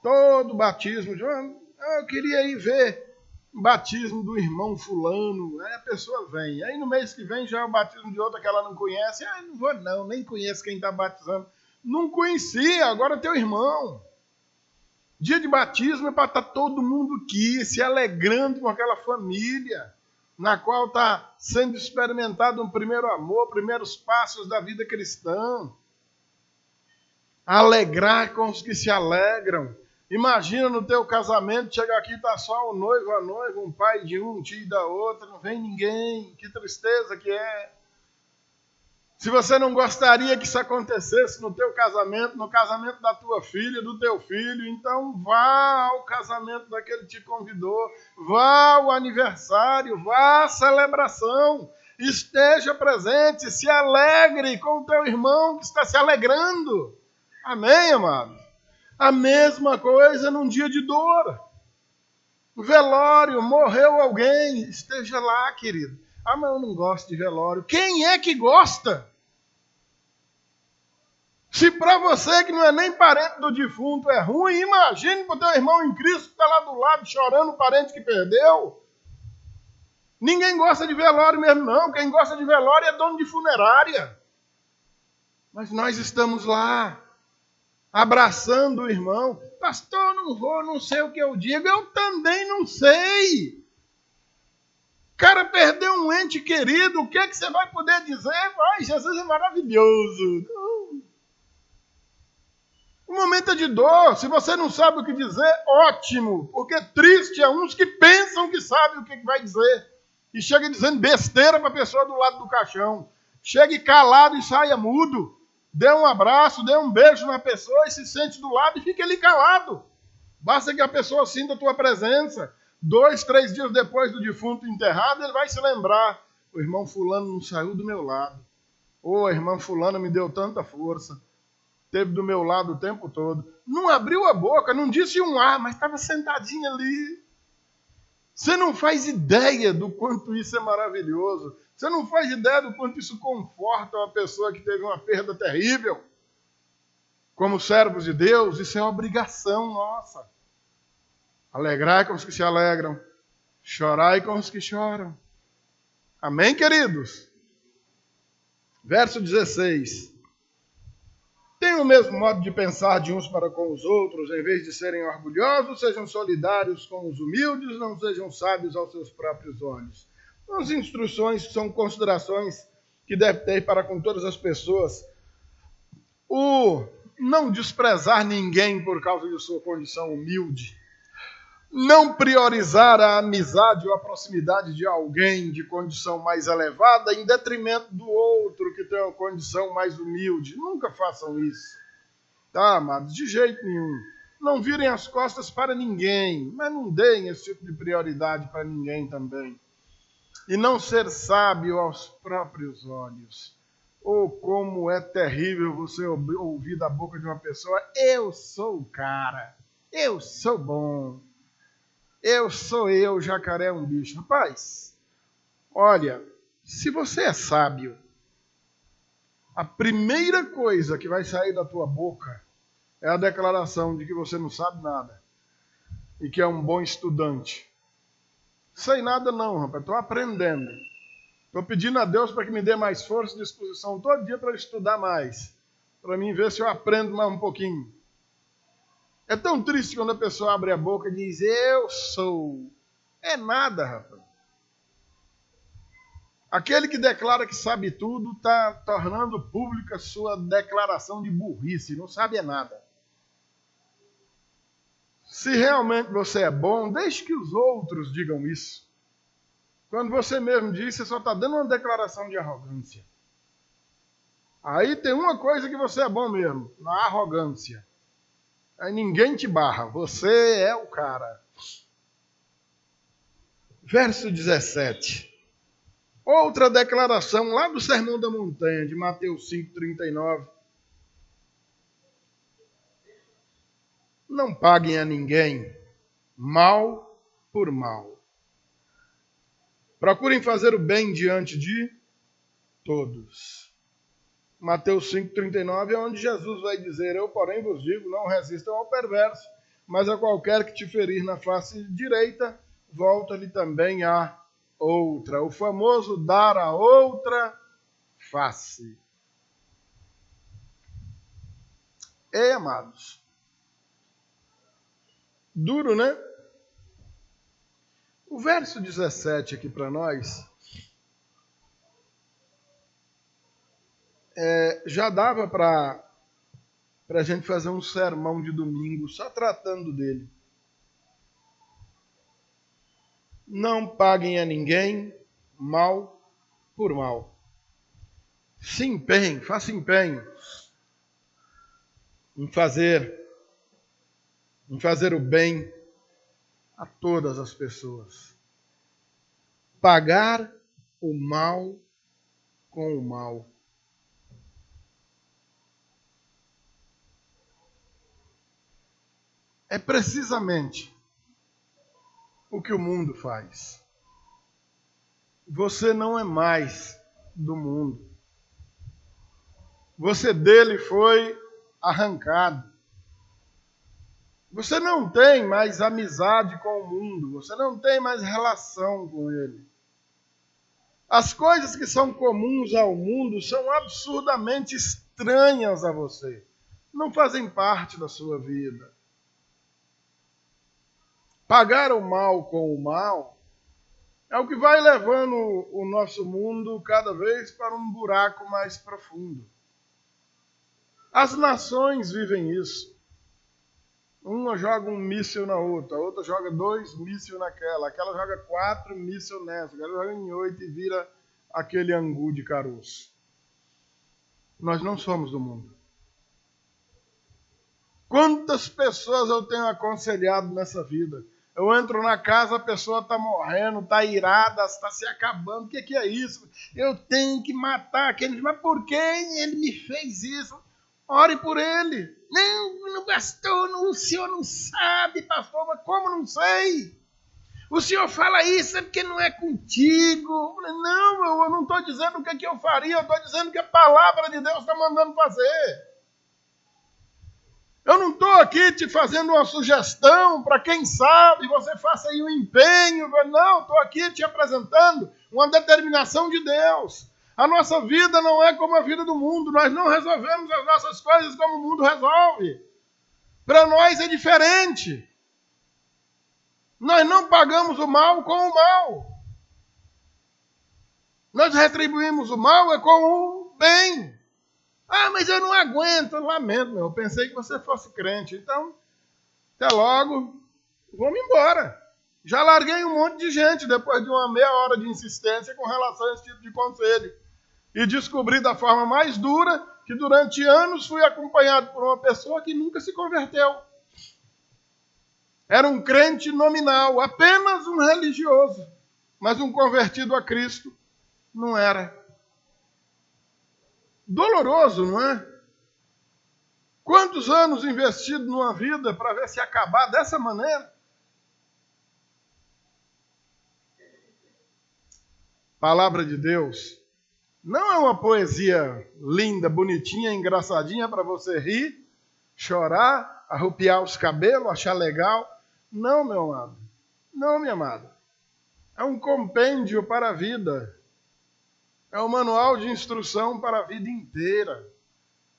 todo batismo, eu queria ir ver o batismo do irmão fulano, aí a pessoa vem, aí no mês que vem já é o batismo de outra que ela não conhece, não vou não, nem conheço quem está batizando, não conhecia, agora é teu irmão. Dia de batismo é para estar todo mundo aqui, se alegrando com aquela família, na qual está sendo experimentado um primeiro amor, primeiros passos da vida cristã. Alegrar com os que se alegram. Imagina no teu casamento, chega aqui, está só o noivo, a noiva, um pai de um, tio da outra, não vem ninguém, que tristeza que é. Se você não gostaria que isso acontecesse no teu casamento, no casamento da tua filha, do teu filho, então vá ao casamento daquele que te convidou, vá ao aniversário, vá à celebração, esteja presente, se alegre com o teu irmão que está se alegrando. Amém, amado? A mesma coisa num dia de dor. Velório, morreu alguém, esteja lá, querido. Mas eu não gosto de velório. Quem é que gosta? Se para você que não é nem parente do defunto é ruim, imagine para o teu irmão em Cristo que está lá do lado chorando o parente que perdeu. Ninguém gosta de velório mesmo, não. Quem gosta de velório é dono de funerária. Mas nós estamos lá, abraçando o irmão. Pastor, não vou, não sei o que eu digo. Eu também não sei. O cara perdeu um ente querido, o que é que você vai poder dizer? Jesus é maravilhoso. Não. O momento é de dor. Se você não sabe o que dizer, ótimo. Porque triste é uns que pensam que sabem o que vai dizer. E chega dizendo besteira para a pessoa do lado do caixão. Chegue calado e saia mudo. Dê um abraço, dê um beijo na pessoa e se sente do lado e fique ali calado. Basta que a pessoa sinta a tua presença. 2, 3 dias depois do defunto enterrado, ele vai se lembrar. O irmão fulano não saiu do meu lado. Ou a irmã fulana me deu tanta força. Esteve do meu lado o tempo todo. Não abriu a boca, não disse um ar, mas estava sentadinho ali. Você não faz ideia do quanto isso é maravilhoso. Você não faz ideia do quanto isso conforta uma pessoa que teve uma perda terrível. Como servos de Deus, isso é obrigação nossa. Alegrai com os que se alegram, chorai com os que choram. Amém, queridos? Verso 16. Tenham o mesmo modo de pensar de uns para com os outros, em vez de serem orgulhosos, sejam solidários com os humildes, não sejam sábios aos seus próprios olhos. As instruções são considerações que deve ter para com todas as pessoas. O não desprezar ninguém por causa de sua condição humilde. Não priorizar a amizade ou a proximidade de alguém de condição mais elevada em detrimento do outro que tem uma condição mais humilde. Nunca façam isso. Tá, amados? De jeito nenhum. Não virem as costas para ninguém, mas não deem esse tipo de prioridade para ninguém também. E não ser sábio aos próprios olhos. Oh, como é terrível você ouvir da boca de uma pessoa: eu sou o cara, eu sou bom. Eu, jacaré é um bicho. Rapaz, olha, se você é sábio, a primeira coisa que vai sair da tua boca é a declaração de que você não sabe nada e que é um bom estudante. Sei nada não, rapaz, estou aprendendo. Estou pedindo a Deus para que me dê mais força e disposição todo dia para estudar mais, para mim ver se eu aprendo mais um pouquinho. É tão triste quando a pessoa abre a boca e diz: eu sou. É nada, rapaz. Aquele que declara que sabe tudo está tornando pública sua declaração de burrice. Não sabe é nada. Se realmente você é bom, deixe que os outros digam isso. Quando você mesmo diz, você só está dando uma declaração de arrogância. Aí tem uma coisa que você é bom mesmo, na arrogância. Aí ninguém te barra, você é o cara. Verso 17. Outra declaração lá do Sermão da Montanha, de Mateus 5,39. Não paguem a ninguém mal por mal. Procurem fazer o bem diante de todos. Mateus 5,39 é onde Jesus vai dizer: eu, porém, vos digo, não resistam ao perverso, mas a qualquer que te ferir na face direita, volta-lhe também a outra. O famoso dar a outra face. Ei, amados. Duro, né? O verso 17 aqui para nós já dava para a gente fazer um sermão de domingo só tratando dele. Não paguem a ninguém mal por mal. Se empenhem, faça empenho em fazer o bem a todas as pessoas. Pagar o mal com o mal. É precisamente o que o mundo faz. Você não é mais do mundo. Você dele foi arrancado. Você não tem mais amizade com o mundo. Você não tem mais relação com ele. As coisas que são comuns ao mundo são absurdamente estranhas a você. Não fazem parte da sua vida. Pagar o mal com o mal é o que vai levando o nosso mundo cada vez para um buraco mais profundo. As nações vivem isso. Uma joga um míssil na outra, a outra joga 2 mísseis naquela, aquela joga 4 mísseis nessa, aquela joga em 8 e vira aquele angu de caroço. Nós não somos do mundo. Quantas pessoas eu tenho aconselhado nessa vida? Eu entro na casa, a pessoa está morrendo, está irada, está se acabando. O que é isso? Eu tenho que matar aquele. Mas por que ele me fez isso? Ore por ele. Não, pastor, o senhor não sabe, pastor. Mas como não sei? O senhor fala isso é porque não é contigo. Não, eu não estou dizendo o que eu faria, eu estou dizendo que a palavra de Deus está mandando fazer. Eu não estou aqui te fazendo uma sugestão para quem sabe, você faça aí um empenho. Não, estou aqui te apresentando uma determinação de Deus. A nossa vida não é como a vida do mundo. Nós não resolvemos as nossas coisas como o mundo resolve. Para nós é diferente. Nós não pagamos o mal com o mal. Nós retribuímos o mal com o bem. Ah, mas eu não aguento, eu lamento, meu. Eu pensei que você fosse crente. Então, até logo, vamos embora. Já larguei um monte de gente depois de uma meia hora de insistência com relação a esse tipo de conselho. E descobri da forma mais dura que durante anos fui acompanhado por uma pessoa que nunca se converteu. Era um crente nominal, apenas um religioso, mas um convertido a Cristo não era. Doloroso, não é? Quantos anos investido numa vida para ver se acabar dessa maneira? Palavra de Deus não é uma poesia linda, bonitinha, engraçadinha para você rir, chorar, arrupiar os cabelos, achar legal. Não, meu amado. Não, minha amada. É um compêndio para a vida. É um manual de instrução para a vida inteira.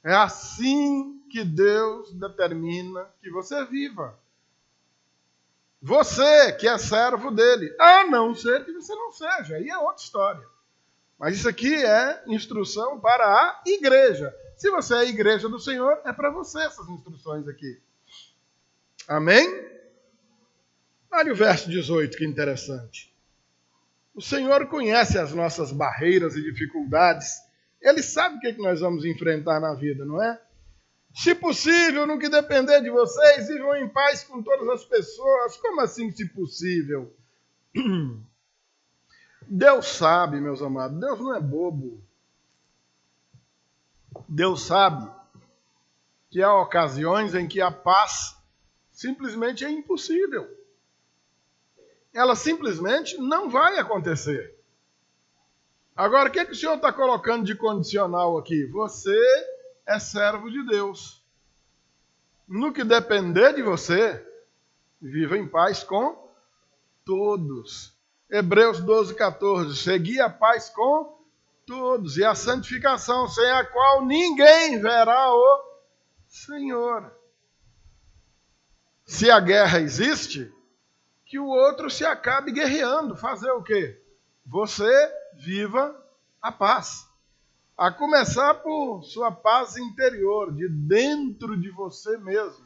É assim que Deus determina que você viva. Você que é servo dele, a não ser que você não seja, aí é outra história. Mas isso aqui é instrução para a igreja. Se você é a igreja do Senhor, é para você essas instruções aqui. Amém? Olha o verso 18, que interessante. O Senhor conhece as nossas barreiras e dificuldades. Ele sabe o que nós vamos enfrentar na vida, não é? Se possível, no que depender de vocês, vivam em paz com todas as pessoas. Como assim, se possível? Deus sabe, meus amados, Deus não é bobo. Deus sabe que há ocasiões em que a paz simplesmente é impossível. Ela simplesmente não vai acontecer. Agora, o que o senhor está colocando de condicional aqui? Você é servo de Deus. No que depender de você, viva em paz com todos. Hebreus 12, 14. Segui a paz com todos e a santificação, sem a qual ninguém verá o Senhor. Se a guerra existe, que o outro se acabe guerreando. Fazer o quê? Você viva a paz. A começar por sua paz interior, de dentro de você mesmo,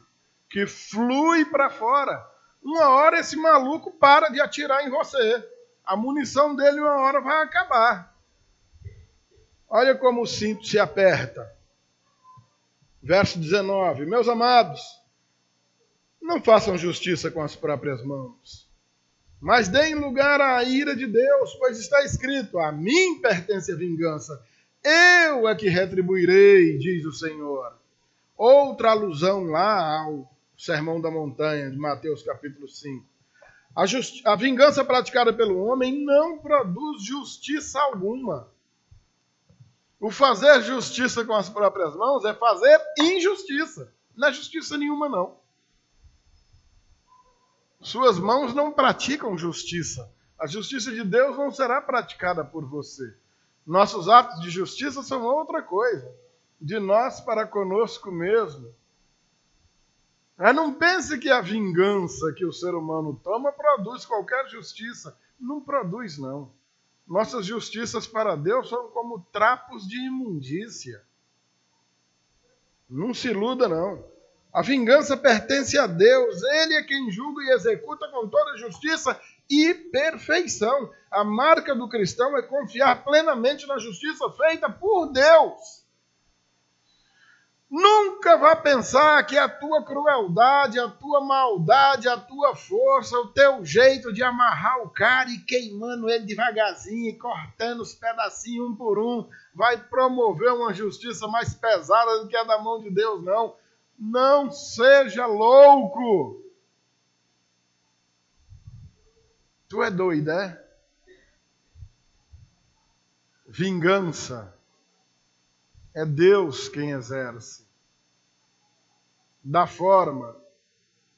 que flui para fora. Uma hora esse maluco para de atirar em você. A munição dele uma hora vai acabar. Olha como o cinto se aperta. Verso 19. Meus amados, não façam justiça com as próprias mãos, mas deem lugar à ira de Deus, pois está escrito: a mim pertence a vingança, eu é que retribuirei, diz o Senhor. Outra alusão lá ao Sermão da Montanha, de Mateus capítulo 5. A vingança praticada pelo homem não produz justiça alguma. O fazer justiça com as próprias mãos é fazer injustiça. Não é justiça nenhuma, não. Suas mãos não praticam justiça. A justiça de Deus não será praticada por você. Nossos atos de justiça são outra coisa. De nós para conosco mesmo. Não pense que a vingança que o ser humano toma produz qualquer justiça. Não produz, não. Nossas justiças para Deus são como trapos de imundícia. Não se iluda, não. A vingança pertence a Deus. Ele é quem julga e executa com toda justiça e perfeição. A marca do cristão é confiar plenamente na justiça feita por Deus. Nunca vá pensar que a tua crueldade, a tua maldade, a tua força, o teu jeito de amarrar o cara e queimando ele devagarzinho e cortando os pedacinhos um por um, vai promover uma justiça mais pesada do que a da mão de Deus, não. Não seja louco. Tu é doido, é? Vingança. É Deus quem exerce, da forma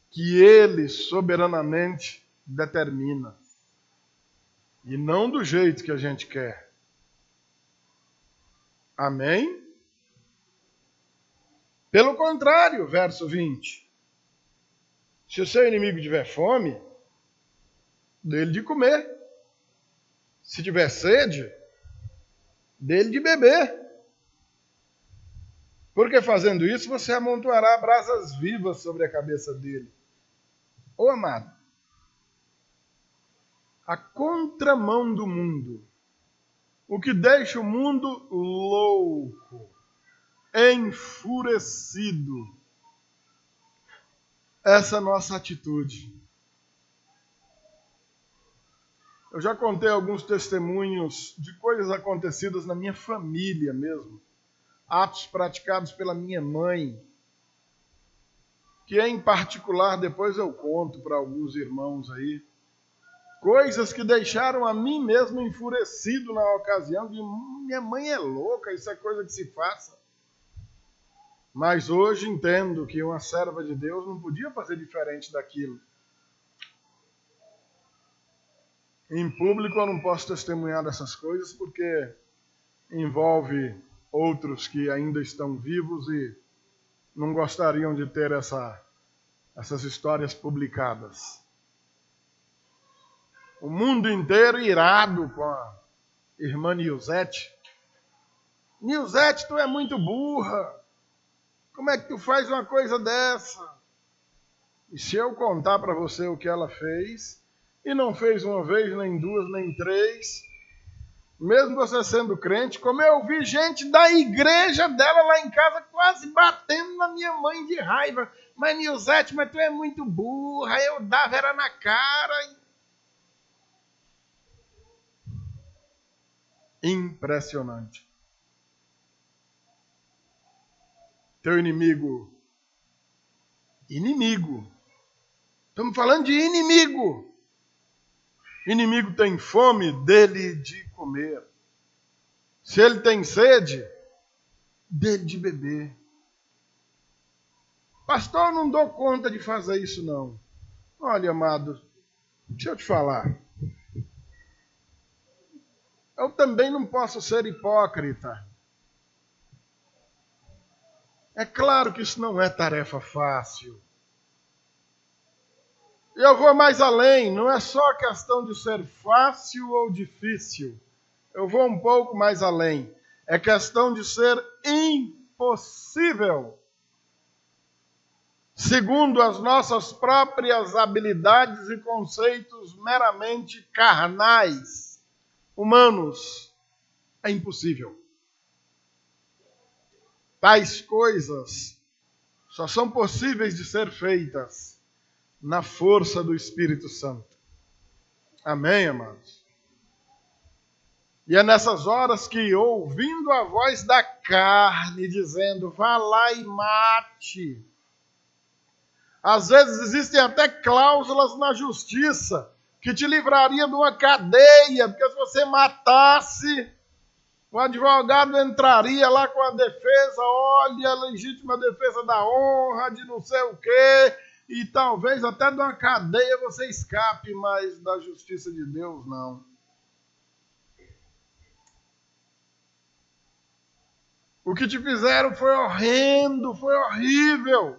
que Ele soberanamente determina, e não do jeito que a gente quer. Amém? Pelo contrário, verso 20. Se o seu inimigo tiver fome, dê-lhe de comer. Se tiver sede, dê-lhe de beber. Porque fazendo isso, você amontoará brasas vivas sobre a cabeça dele. Ô amado, a contramão do mundo, o que deixa o mundo louco, enfurecido, essa nossa atitude. Eu já contei alguns testemunhos de coisas acontecidas na minha família mesmo. Atos praticados pela minha mãe, que em particular depois eu conto para alguns irmãos aí, coisas que deixaram a mim mesmo enfurecido na ocasião, de minha mãe é louca, isso é coisa que se faça. Mas hoje entendo que uma serva de Deus não podia fazer diferente daquilo. Em público eu não posso testemunhar dessas coisas porque envolve outros que ainda estão vivos e não gostariam de ter essas histórias publicadas. O mundo inteiro irado com a irmã Nilzete. Nilzete, tu é muito burra. Como é que tu faz uma coisa dessa? E se eu contar para você o que ela fez, e não fez uma vez, nem duas, nem três, mesmo você sendo crente, como eu vi gente da igreja dela lá em casa quase batendo na minha mãe de raiva. Mas Nilzete, mas tu é muito burra, eu dava era na cara. Impressionante. Teu inimigo. Inimigo. Estamos falando de inimigo. Inimigo tem fome, dele de comer. Se ele tem sede, dele de beber. Pastor, eu não dou conta de fazer isso não. Olha, amado, deixa eu te falar. Eu também não posso ser hipócrita. É claro que isso não é tarefa fácil. E eu vou mais além, não é só questão de ser fácil ou difícil. Eu vou um pouco mais além. É questão de ser impossível. Segundo as nossas próprias habilidades e conceitos meramente carnais, humanos, é impossível. Tais coisas só são possíveis de ser feitas na força do Espírito Santo. Amém, amados? E é nessas horas que, ouvindo a voz da carne dizendo, vá lá e mate. Às vezes existem até cláusulas na justiça que te livraria de uma cadeia, porque se você matasse, o advogado entraria lá com a defesa, olha, a legítima defesa da honra, de não sei o quê, e talvez até de uma cadeia você escape, mas da justiça de Deus não. O que te fizeram foi horrendo, foi horrível.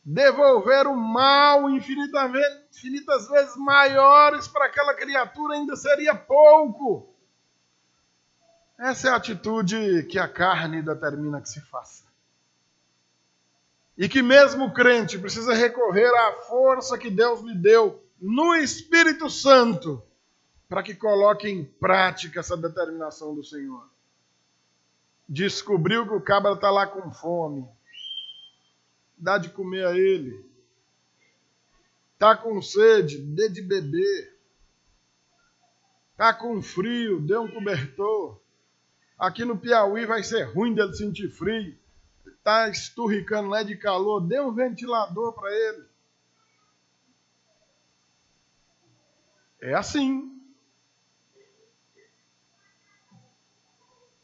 Devolver o mal infinitas vezes maiores para aquela criatura ainda seria pouco. Essa é a atitude que a carne determina que se faça. E que mesmo o crente precisa recorrer à força que Deus lhe deu no Espírito Santo para que coloque em prática essa determinação do Senhor. Descobriu que o cabra está lá com fome. Dá de comer a ele. Está com sede, dê de beber. Está com frio, dê um cobertor. Aqui no Piauí vai ser ruim dele sentir frio. Está esturricando lá de calor, dê um ventilador para ele. É assim.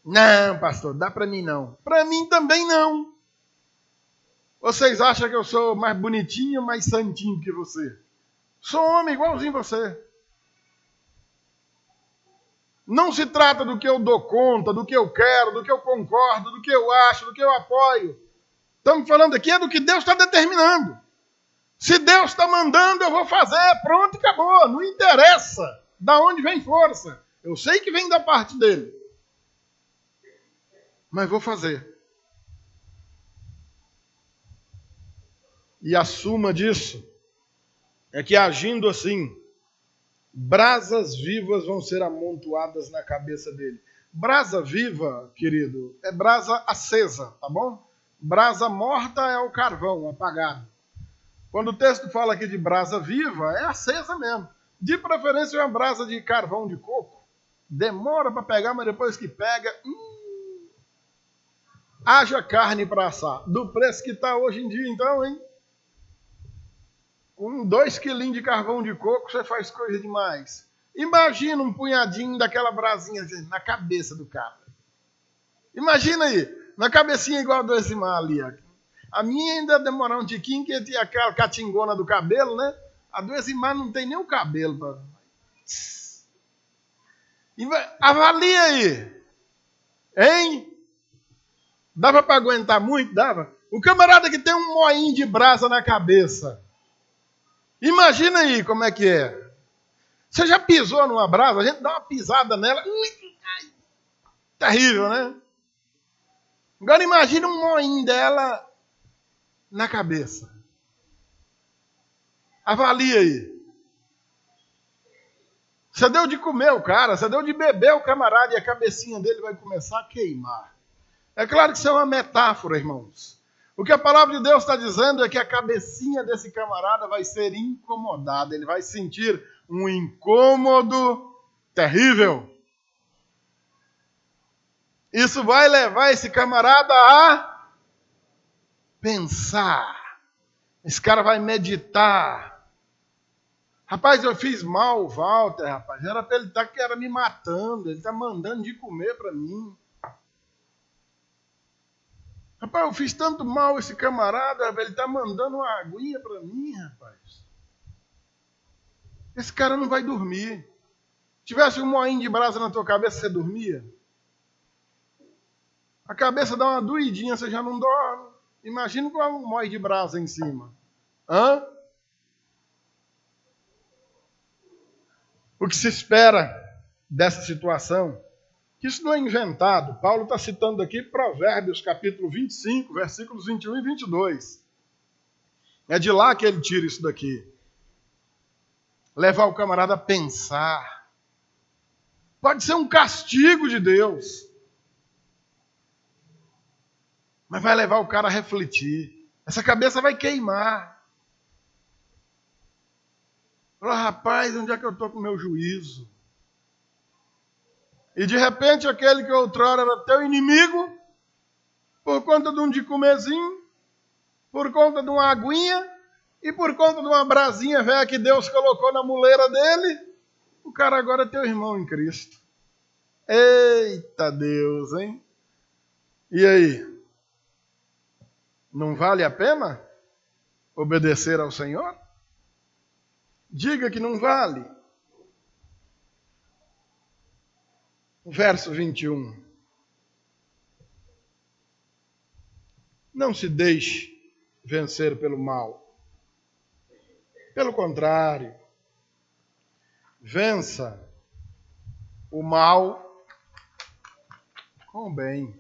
Não, pastor, dá para mim não. Para mim também não. Vocês acham que eu sou mais bonitinho, mais santinho que você? Sou homem igualzinho você. Não se trata do que eu dou conta, do que eu quero, do que eu concordo, do que eu acho, do que eu apoio. Estamos falando aqui é do que Deus está determinando. Se Deus está mandando, eu vou fazer. Pronto, acabou. Não interessa da onde vem força. Eu sei que vem da parte dele. Mas vou fazer. E a suma disso é que agindo assim, brasas vivas vão ser amontoadas na cabeça dele. Brasa viva, querido, é brasa acesa, tá bom? Brasa morta é o carvão apagado. Quando o texto fala aqui de brasa viva, é acesa mesmo. De preferência é uma brasa de carvão de coco. Demora para pegar, mas depois que pega, haja carne para assar. Do preço que está hoje em dia, então, hein? Com 2 quilinhos de carvão de coco, você faz coisa demais. Imagina um punhadinho daquela brasinha na cabeça do cara. Imagina aí, na cabecinha igual a do Esimar ali. Ó. A minha ainda demorar um tiquinho, que tinha aquela catingona do cabelo, né? A do Esimar não tem nem o cabelo. Pra... Avalia aí. Hein? Dava para aguentar muito? Dava. O camarada que tem um moinho de brasa na cabeça. Imagina aí como é que é. Você já pisou numa brasa? A gente dá uma pisada nela. Ai, terrível, né? Agora imagina um moinho dela na cabeça. Avalia aí. Você deu de comer o cara, você deu de beber o camarada e a cabecinha dele vai começar a queimar. É claro que isso é uma metáfora, irmãos. O que a palavra de Deus está dizendo é que a cabecinha desse camarada vai ser incomodada. Ele vai sentir um incômodo terrível. Isso vai levar esse camarada a pensar. Esse cara vai meditar. Rapaz, eu fiz mal o Walter, rapaz. Era para ele estar que era me matando. Ele está mandando de comer para mim. Rapaz, eu fiz tanto mal esse camarada, ele está mandando uma aguinha para mim, rapaz. Esse cara não vai dormir. Se tivesse um moinho de brasa na tua cabeça, você dormia? A cabeça dá uma doidinha, você já não dorme. Imagina com um moinho de brasa em cima. Hã? O que se espera dessa situação? Que isso não é inventado. Paulo está citando aqui Provérbios, capítulo 25, versículos 21 e 22. É de lá que ele tira isso daqui. Levar o camarada a pensar. Pode ser um castigo de Deus. Mas vai levar o cara a refletir. Essa cabeça vai queimar. Fala, rapaz, onde é que eu estou com o meu juízo? E de repente aquele que outrora era teu inimigo, por conta de um de comezinho, por conta de uma aguinha e por conta de uma brasinha velha que Deus colocou na muleira dele, o cara agora é teu irmão em Cristo. Eita Deus, hein? E aí? Não vale a pena obedecer ao Senhor? Diga que não vale. Verso 21. Não se deixe vencer pelo mal. Pelo contrário, vença o mal com o bem.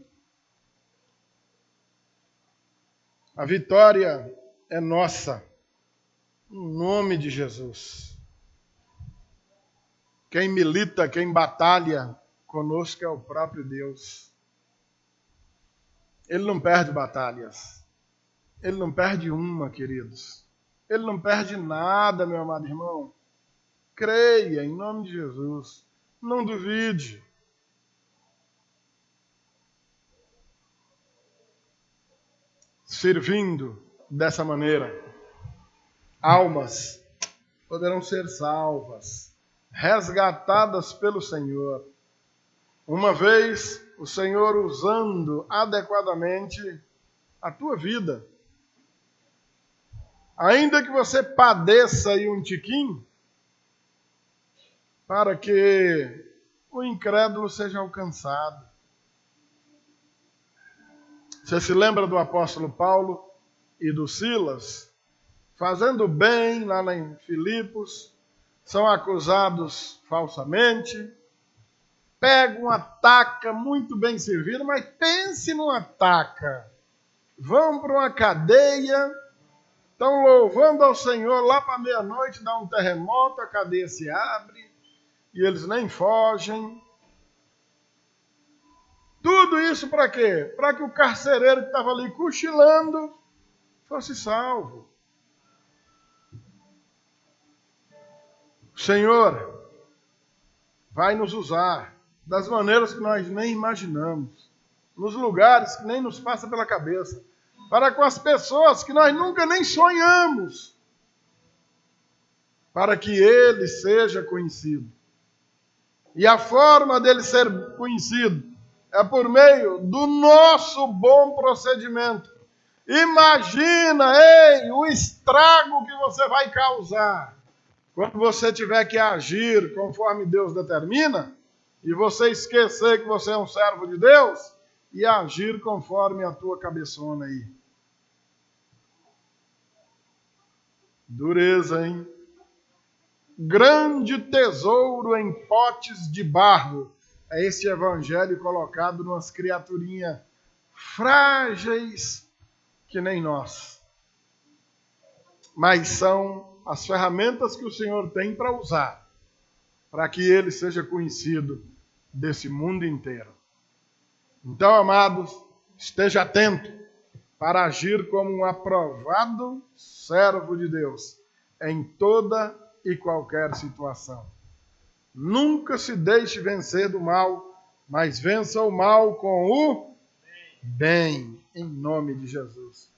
A vitória é nossa, em nome de Jesus. Quem milita, quem batalha conosco é o próprio Deus. Ele não perde batalhas. Ele não perde uma, queridos. Ele não perde nada, meu amado irmão. Creia, em nome de Jesus. Não duvide. Servindo dessa maneira, almas poderão ser salvas, resgatadas pelo Senhor. Uma vez o Senhor usando adequadamente a tua vida. Ainda que você padeça aí um tiquinho, para que o incrédulo seja alcançado. Você se lembra do apóstolo Paulo e do Silas? Fazendo bem lá em Filipos, são acusados falsamente, pegam uma taca muito bem servida, mas pense numa taca. Vão para uma cadeia, estão louvando ao Senhor, lá para meia-noite dá um terremoto, a cadeia se abre, e eles nem fogem. Tudo isso para quê? Para que o carcereiro que estava ali cochilando fosse salvo. O Senhor vai nos usar das maneiras que nós nem imaginamos, nos lugares que nem nos passa pela cabeça, para com as pessoas que nós nunca nem sonhamos, para que Ele seja conhecido. E a forma dele ser conhecido é por meio do nosso bom procedimento. Imagina, o estrago que você vai causar quando você tiver que agir conforme Deus determina e você esquecer que você é um servo de Deus e agir conforme a tua cabeçona aí. Dureza, hein? Grande tesouro em potes de barro. É esse evangelho colocado numas criaturinhas frágeis que nem nós. Mas são as ferramentas que o Senhor tem para usar, para que Ele seja conhecido desse mundo inteiro. Então, amados, esteja atento para agir como um aprovado servo de Deus em toda e qualquer situação. Nunca se deixe vencer do mal, mas vença o mal com o bem, em nome de Jesus.